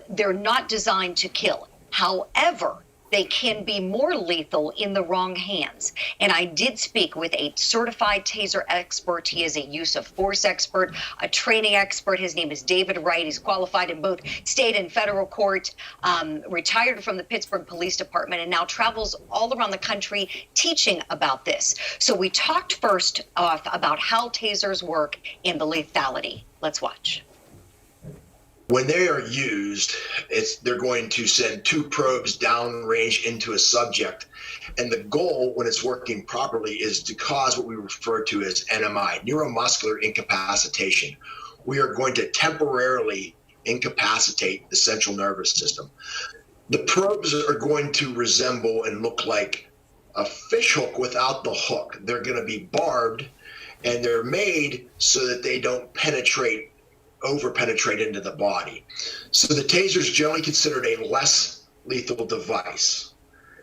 They're not designed to kill. However, they can be more lethal in the wrong hands. And I did speak with a certified taser expert. He is a use of force expert, a training expert. His name is David Wright. He's qualified in both state and federal court, retired from the Pittsburgh Police Department, and now travels all around the country teaching about this. So we talked first off about how tasers work and the lethality. Let's watch. When they are used, they're going to send two probes downrange into a subject. And the goal, when it's working properly, is to cause what we refer to as NMI, neuromuscular incapacitation. We are going to temporarily incapacitate the central nervous system. The probes are going to resemble and look like a fish hook without the hook. They're going to be barbed, and they're made so that they don't over-penetrate into the body. So the taser is generally considered a less lethal device,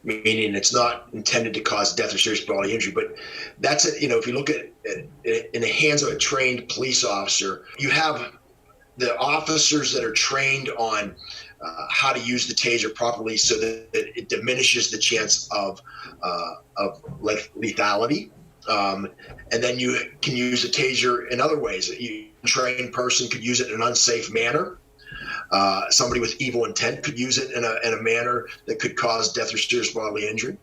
meaning it's not intended to cause death or serious bodily injury. But that's it. You know, if you look at in the hands of a trained police officer, you have the officers that are trained on how to use the taser properly so that it diminishes the chance of lethality. And then you can use a taser in other ways. A trained person could use it in an unsafe manner. Somebody with evil intent could use it in a manner that could cause death or serious bodily injury.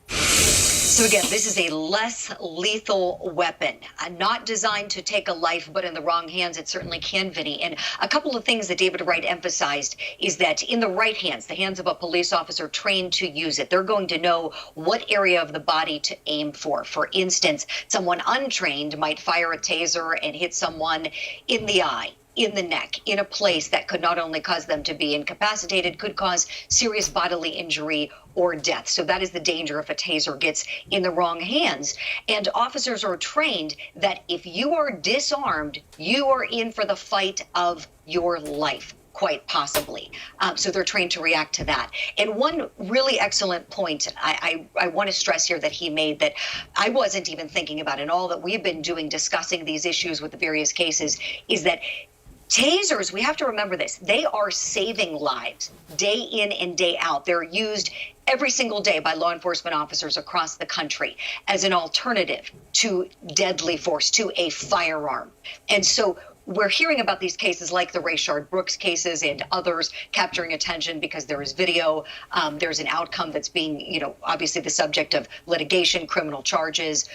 So again, this is a less lethal weapon, not designed to take a life, but in the wrong hands, it certainly can, Vinny. And a couple of things that David Wright emphasized is that in the right hands, the hands of a police officer trained to use it, they're going to know what area of the body to aim for. For instance, someone untrained might fire a taser and hit someone in the eye, in the neck, in a place that could not only cause them to be incapacitated, could cause serious bodily injury or death. So that is the danger if a taser gets in the wrong hands. And officers are trained that if you are disarmed, you are in for the fight of your life, quite possibly. So they're trained to react to that. And one really excellent point I want to stress here that he made that I wasn't even thinking about in all that we've been doing, discussing these issues with the various cases, is that tasers, we have to remember this, they are saving lives day in and day out. They're used every single day by law enforcement officers across the country as an alternative to deadly force, to a firearm. And so we're hearing about these cases like the Rayshard Brooks cases and others capturing attention because there is video. There's an outcome that's being, obviously the subject of litigation, criminal charges,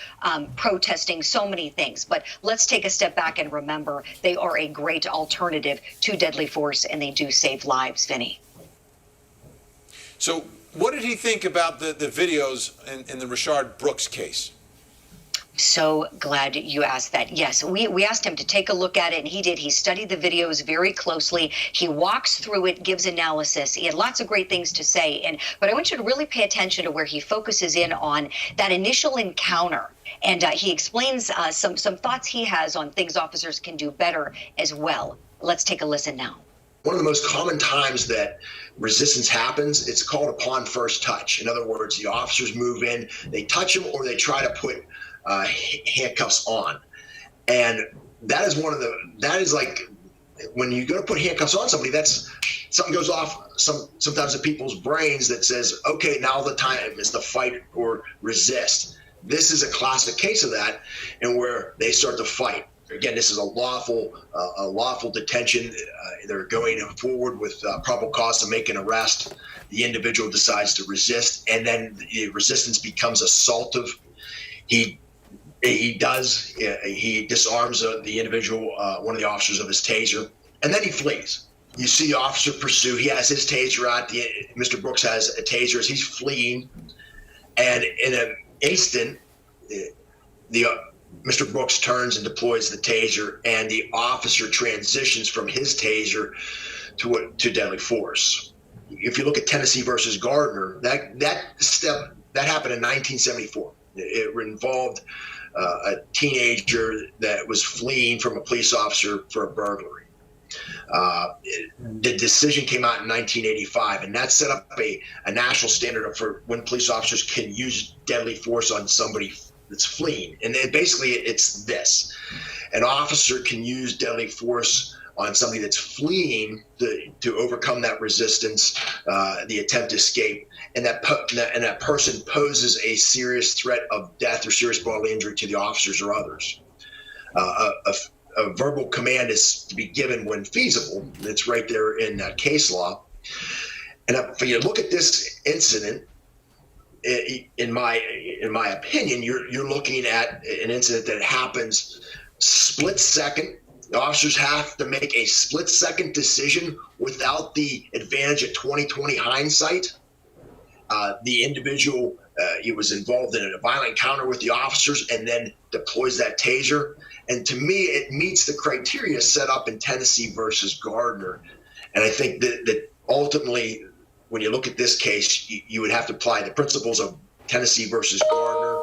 protesting, so many things. But let's take a step back and remember they are a great alternative to deadly force, and they do save lives, Vinny. So what did he think about the videos in the Rayshard Brooks case? So glad you asked that. Yes, we asked him to take a look at it, and he did. He studied the videos very closely. He walks through it, gives analysis. He had lots of great things to say. But I want you to really pay attention to where he focuses in on that initial encounter. And he explains some thoughts he has on things officers can do better as well. Let's take a listen now. One of the most common times that resistance happens, it's called upon first touch. In other words, the officers move in, they touch them, or they try to put handcuffs on. And that is like when you go to put handcuffs on somebody, that's something goes off sometimes in people's brains that says, okay, now the time is to fight or resist. This is a classic case of that, and where they start to fight. Again, this is a lawful detention. They're going forward with probable cause to make an arrest. The individual decides to resist, and then the resistance becomes assaultive. He disarms the individual, one of the officers of his taser, and then he flees. You see the officer pursue. He has his taser out. Mr. Brooks has a taser as he's fleeing, and in an instant, Mr. Brooks turns and deploys the taser, and the officer transitions from his taser to deadly force. If you look at Tennessee versus Gardner, that happened in 1974. It involved a teenager that was fleeing from a police officer for a burglary. The decision came out in 1985, and that set up a national standard for when police officers can use deadly force on somebody that's fleeing. And basically it's this: an officer can use deadly force on somebody that's fleeing to overcome that resistance, the attempt to escape, and that person poses a serious threat of death or serious bodily injury to the officers or others. A verbal command is to be given when feasible. It's right there in that case law. And if you look at this incident, in my opinion, you're looking at an incident that happens split second. The officers have to make a split second decision without the advantage of 20/20 hindsight. The individual he was involved in a violent encounter with the officers and then deploys that taser. And to me, it meets the criteria set up in Tennessee versus Gardner. And I think that ultimately, when you look at this case, you would have to apply the principles of Tennessee versus Gardner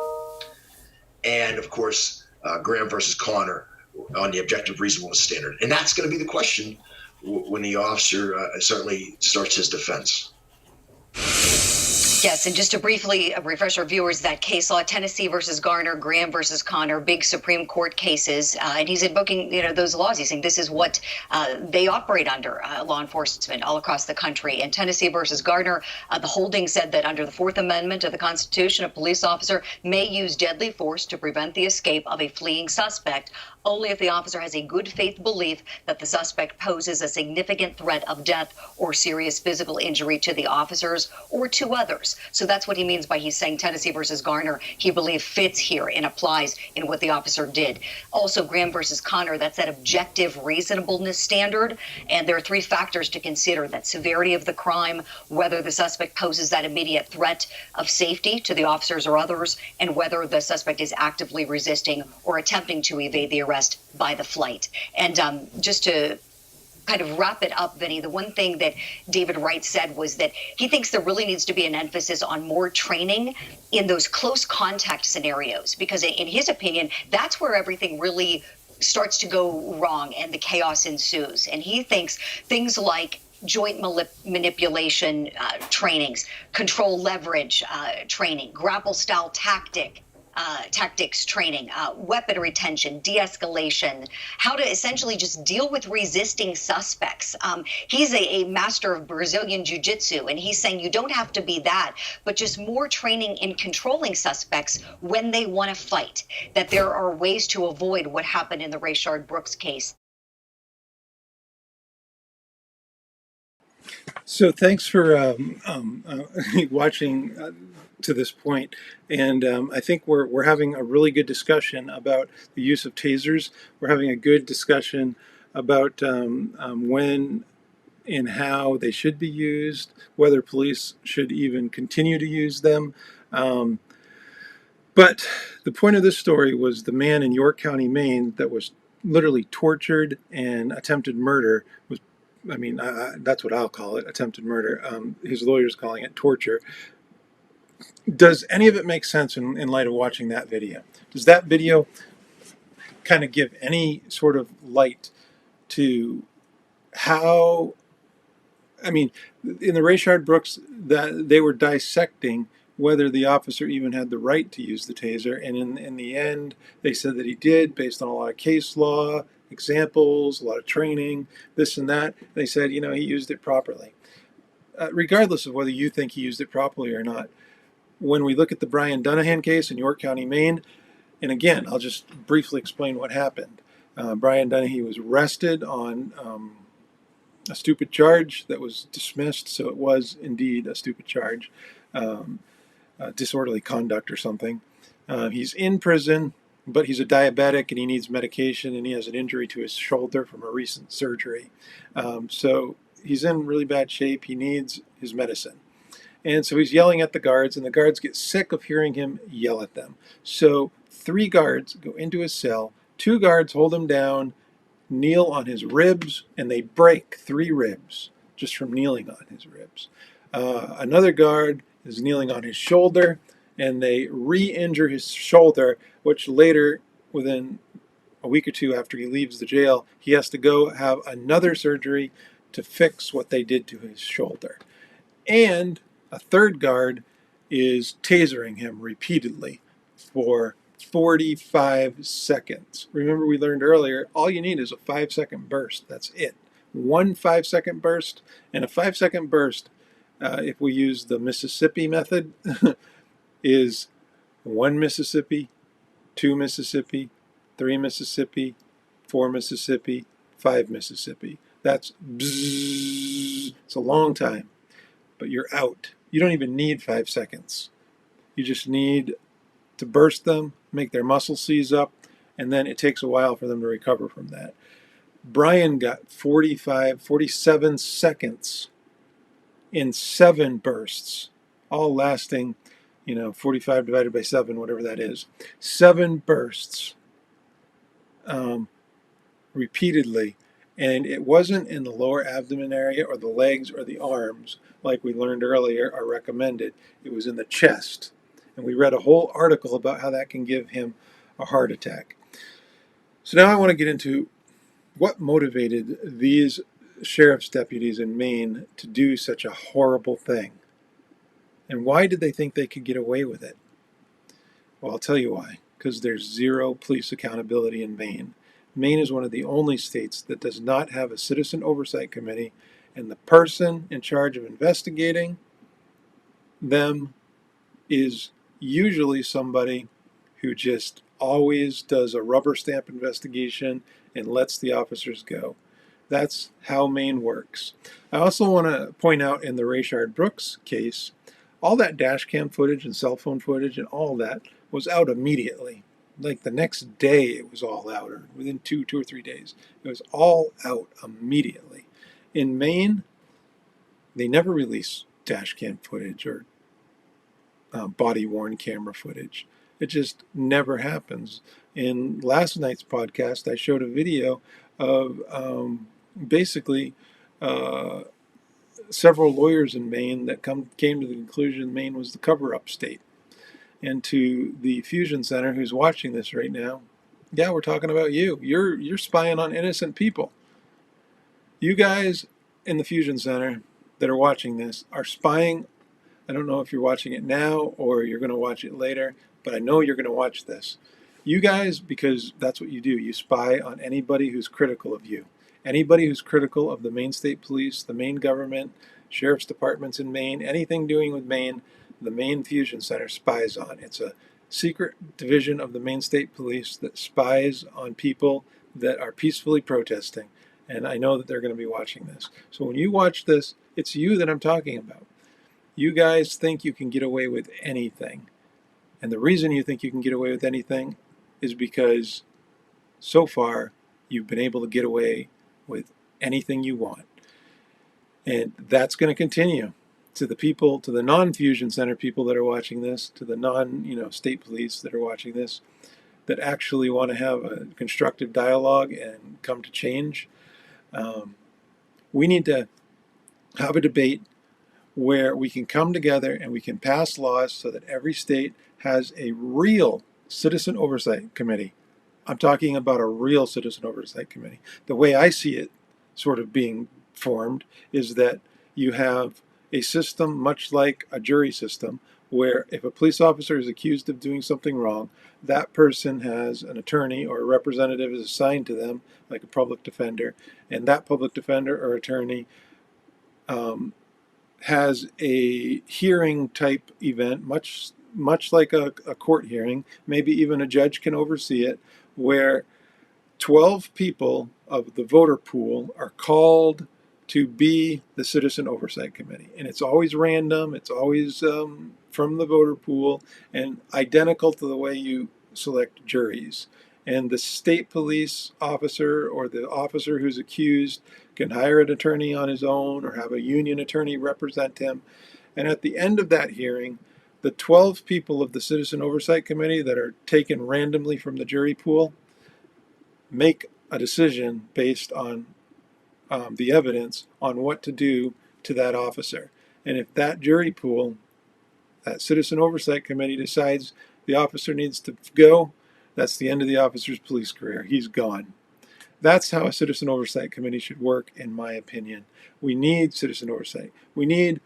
and, of course, Graham versus Connor on the objective reasonableness standard. And that's going to be the question when the officer certainly starts his defense. Yes, and just to briefly refresh our viewers, that case law, Tennessee versus Garner, Graham versus Connor, big Supreme Court cases, and he's invoking, those laws. He's saying this is what they operate under, law enforcement all across the country. In Tennessee versus Garner, the holding said that under the Fourth Amendment of the Constitution, a police officer may use deadly force to prevent the escape of a fleeing suspect only if the officer has a good faith belief that the suspect poses a significant threat of death or serious physical injury to the officers or to others. So that's what he means by he's saying Tennessee versus Garner, he believes fits here and applies in what the officer did. Also, Graham versus Connor, that's that objective reasonableness standard. And there are three factors to consider: that severity of the crime, whether the suspect poses that immediate threat of safety to the officers or others, and whether the suspect is actively resisting or attempting to evade the arrest by the flight. And just to kind of wrap it up, Vinny, the one thing that David Wright said was that he thinks there really needs to be an emphasis on more training in those close contact scenarios, because in his opinion, that's where everything really starts to go wrong and the chaos ensues. And he thinks things like joint manipulation trainings, control leverage training, grapple style tactics training, weapon retention, de-escalation, how to essentially just deal with resisting suspects. He's a master of Brazilian Jiu-Jitsu, and he's saying you don't have to be that, but just more training in controlling suspects when they want to fight, that there are ways to avoid what happened in the Rayshard Brooks case. So thanks for watching to this point, and I think we're having a really good discussion about the use of tasers. We're having a good discussion about when and how they should be used, whether police should even continue to use them. But the point of this story was the man in York County, Maine, that was literally tortured and attempted murder was. I mean, that's what I'll call it, attempted murder. His lawyer's calling it torture. Does any of it make sense in light of watching that video? Does that video kind of give any sort of light to how, I mean, in the Rayshard Brooks, that they were dissecting whether the officer even had the right to use the taser, and in the end, they said that he did, based on a lot of case law, examples, a lot of training, this and that. They said, he used it properly. Regardless of whether you think he used it properly or not, when we look at the Brian Dunahan case in York County, Maine, and again, I'll just briefly explain what happened. Brian Dunahan was arrested on a stupid charge that was dismissed, so it was indeed a stupid charge, disorderly conduct or something. He's in prison, but he's a diabetic and he needs medication, and he has an injury to his shoulder from a recent surgery. So he's in really bad shape. He needs his medicine. And so he's yelling at the guards, and the guards get sick of hearing him yell at them. So 3 guards go into his cell, 2 guards hold him down, kneel on his ribs, and they break 3 ribs just from kneeling on his ribs. Another guard is kneeling on his shoulder, and they re-injure his shoulder, which later, within a week or 2 after he leaves the jail, he has to go have another surgery to fix what they did to his shoulder. And a 3rd guard is tasering him repeatedly for 45 seconds. Remember, we learned earlier, all you need is a 5-second burst. That's it. One 5-second burst, and a 5-second burst, if we use the Mississippi method, is 1 Mississippi, 2 Mississippi, 3 Mississippi, 4 Mississippi, 5 Mississippi. That's bzzz. It's a long time, but you're out. You don't even need 5 seconds. You just need to burst them, make their muscles seize up, and then it takes a while for them to recover from that. Brian got 47 seconds in 7 bursts, all lasting, 45 divided by 7, whatever that is. 7 bursts repeatedly. And it wasn't in the lower abdomen area or the legs or the arms, like we learned earlier are recommended. It was in the chest. And we read a whole article about how that can give him a heart attack. So now I want to get into what motivated these sheriff's deputies in Maine to do such a horrible thing. And why did they think they could get away with it? Well, I'll tell you why. Because there's zero police accountability in Maine. Maine is one of the only states that does not have a citizen oversight committee, and the person in charge of investigating them is usually somebody who just always does a rubber stamp investigation and lets the officers go. That's how Maine works. I also want to point out in the Rayshard Brooks case, all that dash cam footage and cell phone footage and all that was out immediately. Like the next day it was all out, or within two or 3 days. It was all out immediately. In Maine, they never release dash cam footage or body-worn camera footage. It just never happens. In last night's podcast, I showed a video of basically several lawyers in Maine that came to the conclusion Maine was the cover-up state. And to the Fusion Center who's watching this right now, yeah, we're talking about you. You're spying on innocent people. You guys in the Fusion Center that are watching this are spying. I don't know if you're watching it now or you're going to watch it later, but I know you're going to watch this. You guys, because that's what you do, you spy on anybody who's critical of you. Anybody who's critical of the Maine State Police, the Maine government, sheriff's departments in Maine, anything doing with Maine, the Maine Fusion Center spies on. It's a secret division of the Maine State Police that spies on people that are peacefully protesting. And I know that they're going to be watching this. So when you watch this, it's you that I'm talking about. You guys think you can get away with anything. And the reason you think you can get away with anything is because so far you've been able to get away with anything you want. And that's going to continue. To the people, to the non-Fusion Center people that are watching this, to the non-state police that are watching this, that actually want to have a constructive dialogue and come to change, we need to have a debate where we can come together and we can pass laws so that every state has a real citizen oversight committee. I'm talking about a real citizen oversight committee. The way I see it sort of being formed is that you have a system much like a jury system where if a police officer is accused of doing something wrong, that person has an attorney or a representative is assigned to them, like a public defender, and that public defender or attorney has a hearing type event, much like a court hearing, maybe even a judge can oversee it, where 12 people of the voter pool are called to be the Citizen Oversight Committee. And it's always random, it's always from the voter pool, and identical to the way you select juries. And the state police officer or the officer who's accused can hire an attorney on his own or have a union attorney represent him. And at the end of that hearing, the 12 people of the Citizen Oversight Committee that are taken randomly from the jury pool make a decision based on the evidence on what to do to that officer. And if that jury pool, that Citizen Oversight Committee decides the officer needs to go, that's the end of the officer's police career. He's gone. That's how a Citizen Oversight Committee should work, in my opinion. We need citizen oversight. We need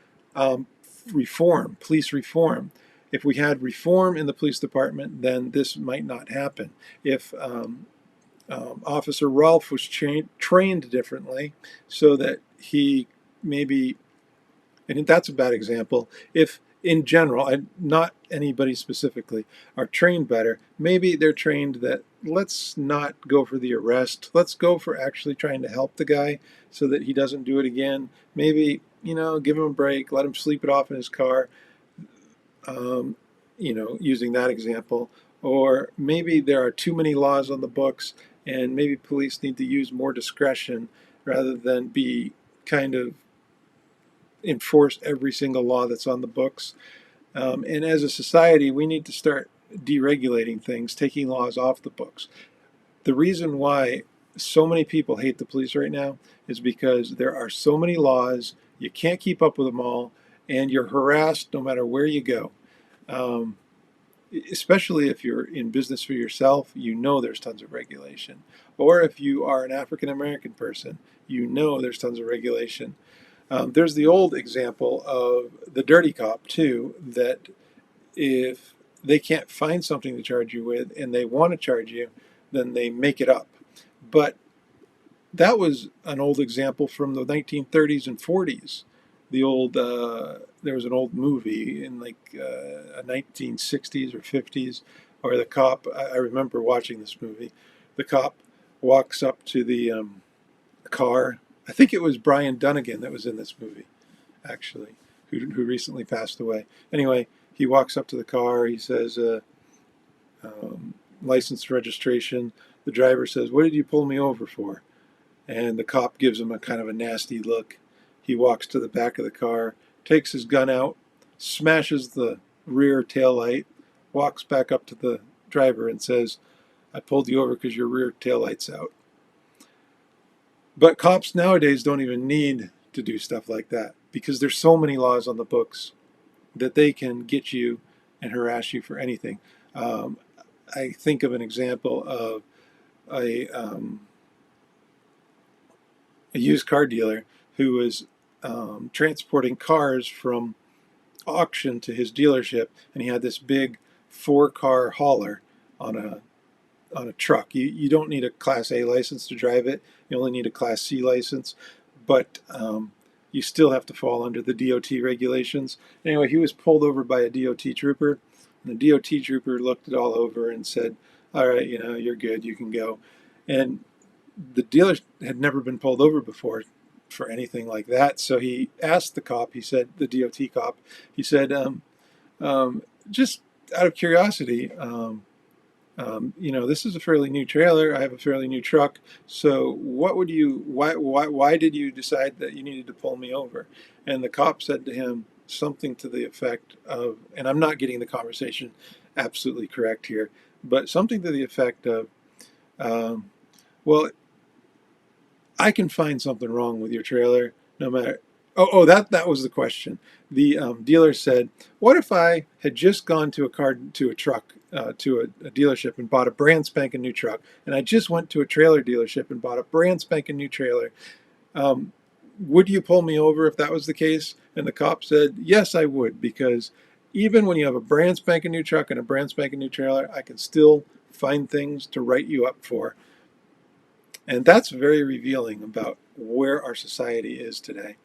reform, police reform. if we had reform in the police department, then this might not happen. If Officer Rolfe was trained differently so that he maybe, and that's a bad example, if in general, and not anybody specifically, are trained better, maybe they're trained that let's not go for the arrest, let's go for actually trying to help the guy so that he doesn't do it again. Maybe, give him a break, let him sleep it off in his car, using that example. Or maybe there are too many laws on the books and maybe police need to use more discretion rather than be kind of enforce every single law that's on the books. And as a society, we need to start deregulating things, taking laws off the books. The reason why so many people hate the police right now is because there are so many laws, you can't keep up with them all, and you're harassed no matter where you go. Especially if you're in business for yourself, there's tons of regulation. Or if you are an African American person, there's tons of regulation. There's the old example of the dirty cop, too, that if they can't find something to charge you with and they want to charge you, then they make it up. But that was an old example from the 1930s and 40s. There was an old movie in like 1960s or 50s, or the cop, I remember watching this movie, the cop walks up to the car. I think it was Brian Dunnigan that was in this movie, actually, who recently passed away. Anyway, he walks up to the car, he says, license registration. The driver says, "What did you pull me over for?" And the cop gives him a kind of a nasty look. He walks to the back of the car, takes his gun out, smashes the rear tail light, walks back up to the driver and says, "I pulled you over because your rear tail light's out." But cops nowadays don't even need to do stuff like that because there's so many laws on the books that they can get you and harass you for anything. I think of an example of a used car dealer who was transporting cars from auction to his dealership, and he had this big 4-car hauler on a truck. You don't need a Class A license to drive it. You only need a Class C license, but you still have to fall under the DOT regulations. Anyway, he was pulled over by a DOT trooper, and the DOT trooper looked it all over and said, "All right, you're good, you can go." And the dealer had never been pulled over before for anything like that, so he asked the cop, he said, the DOT cop, he said, just out of curiosity, this is a fairly new trailer. I have a fairly new truck. So why did you decide that you needed to pull me over? And the cop said to him something to the effect of, and I'm not getting the conversation absolutely correct here, but something to the effect of, well, I can find something wrong with your trailer no matter. That was the question. The dealer said, "What if I had just gone to a dealership and bought a brand spanking new truck, and I just went to a trailer dealership and bought a brand spanking new trailer? Would you pull me over if that was the case?" And the cop said, "Yes, I would, because even when you have a brand spanking new truck and a brand spanking new trailer, I can still find things to write you up for." And that's very revealing about where our society is today.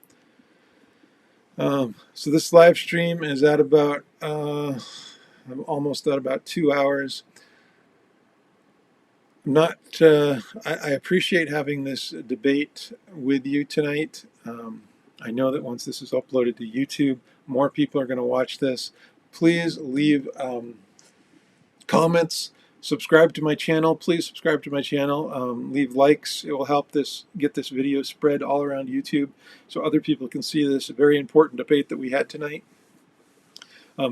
So this live stream is at about, I'm almost at about 2 hours. I appreciate having this debate with you tonight. I know that once this is uploaded to YouTube, more people are going to watch this. Please leave comments. Subscribe to my channel. Please subscribe to my channel. Leave likes. It will help get this video spread all around YouTube so other people can see this very important debate that we had tonight.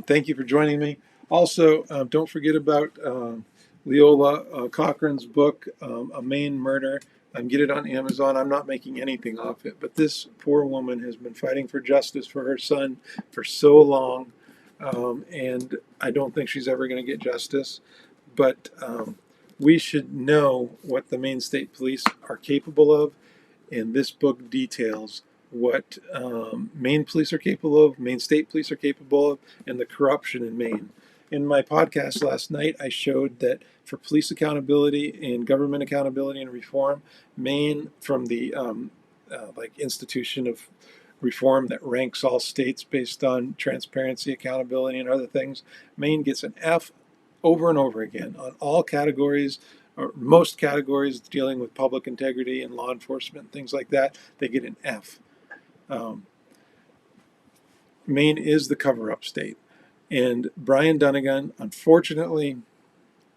Thank you for joining me. Also, don't forget about Leola Cochran's book, A Maine Murder. Get it on Amazon. I'm not making anything off it, but this poor woman has been fighting for justice for her son for so long, and I don't think she's ever going to get justice. But we should know what the Maine State Police are capable of, and this book details what Maine police are capable of, Maine state police are capable of, and the corruption in Maine. In my podcast last night, I showed that for police accountability and government accountability and reform, Maine, from the institution of reform that ranks all states based on transparency, accountability, and other things, Maine gets an F over and over again on all categories, or most categories dealing with public integrity and law enforcement, things like that. They get an F. Maine is the cover-up state. And Brian Dunnigan, unfortunately,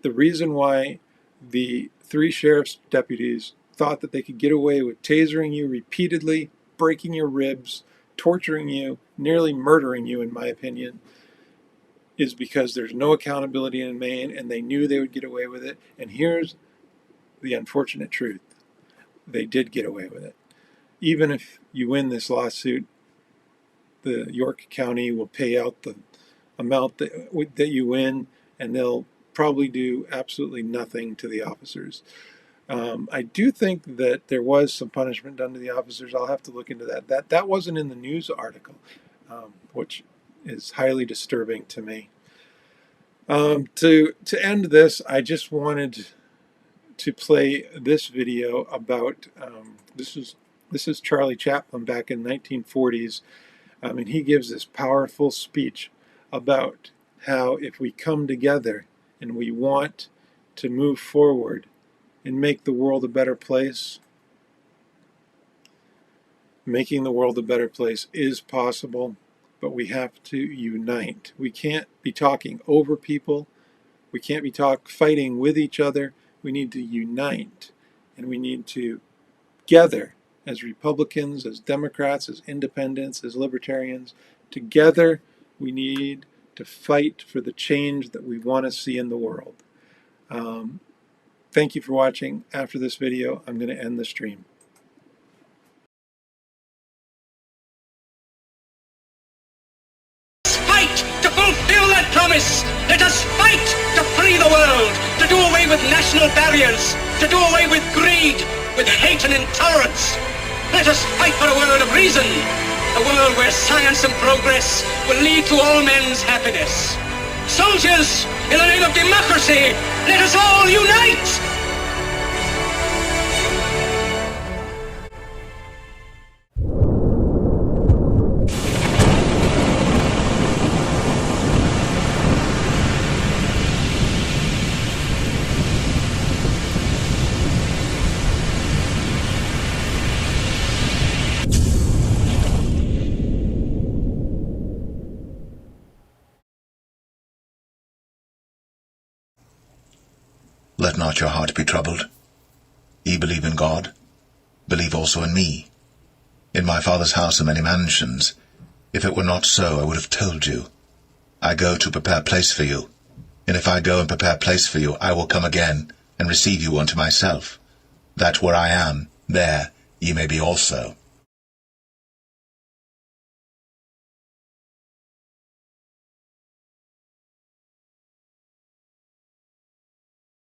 the reason why the 3 sheriff's deputies thought that they could get away with tasering you repeatedly, breaking your ribs, torturing you, nearly murdering you, in my opinion, is because there's no accountability in Maine, and they knew they would get away with it. And here's the unfortunate truth. They did get away with it. Even if you win this lawsuit, the York County will pay out the amount that you win, and they'll probably do absolutely nothing to the officers. I do think that there was some punishment done to the officers. I'll have to look into that. That wasn't in the news article, which is highly disturbing to me. To end this, I just wanted to play this video about this is Charlie Chaplin back in 1940s, and he gives this powerful speech about how if we come together and we want to move forward and make the world a better place, making the world a better place is possible, but we have to unite. We can't be talking over people. We can't be fighting with each other. We need to unite, and we need to together as Republicans, as Democrats, as independents, as libertarians, together we need to fight for the change that we want to see in the world. Thank you for watching. After this video, I'm going to end the stream. Fight to fulfill that promise. Let us fight to free the world, to do away with national barriers, to do away with greed, with hate and intolerance. Let us fight for a world of reason, a world where science and progress will lead to all men's happiness. Soldiers, in the name of democracy, let us all unite! Let not your heart be troubled. Ye believe in God, believe also in me. In my Father's house are many mansions. If it were not so, I would have told you. I go to prepare place for you. And if I go and prepare place for you, I will come again, and receive you unto myself, that where I am, there ye may be also.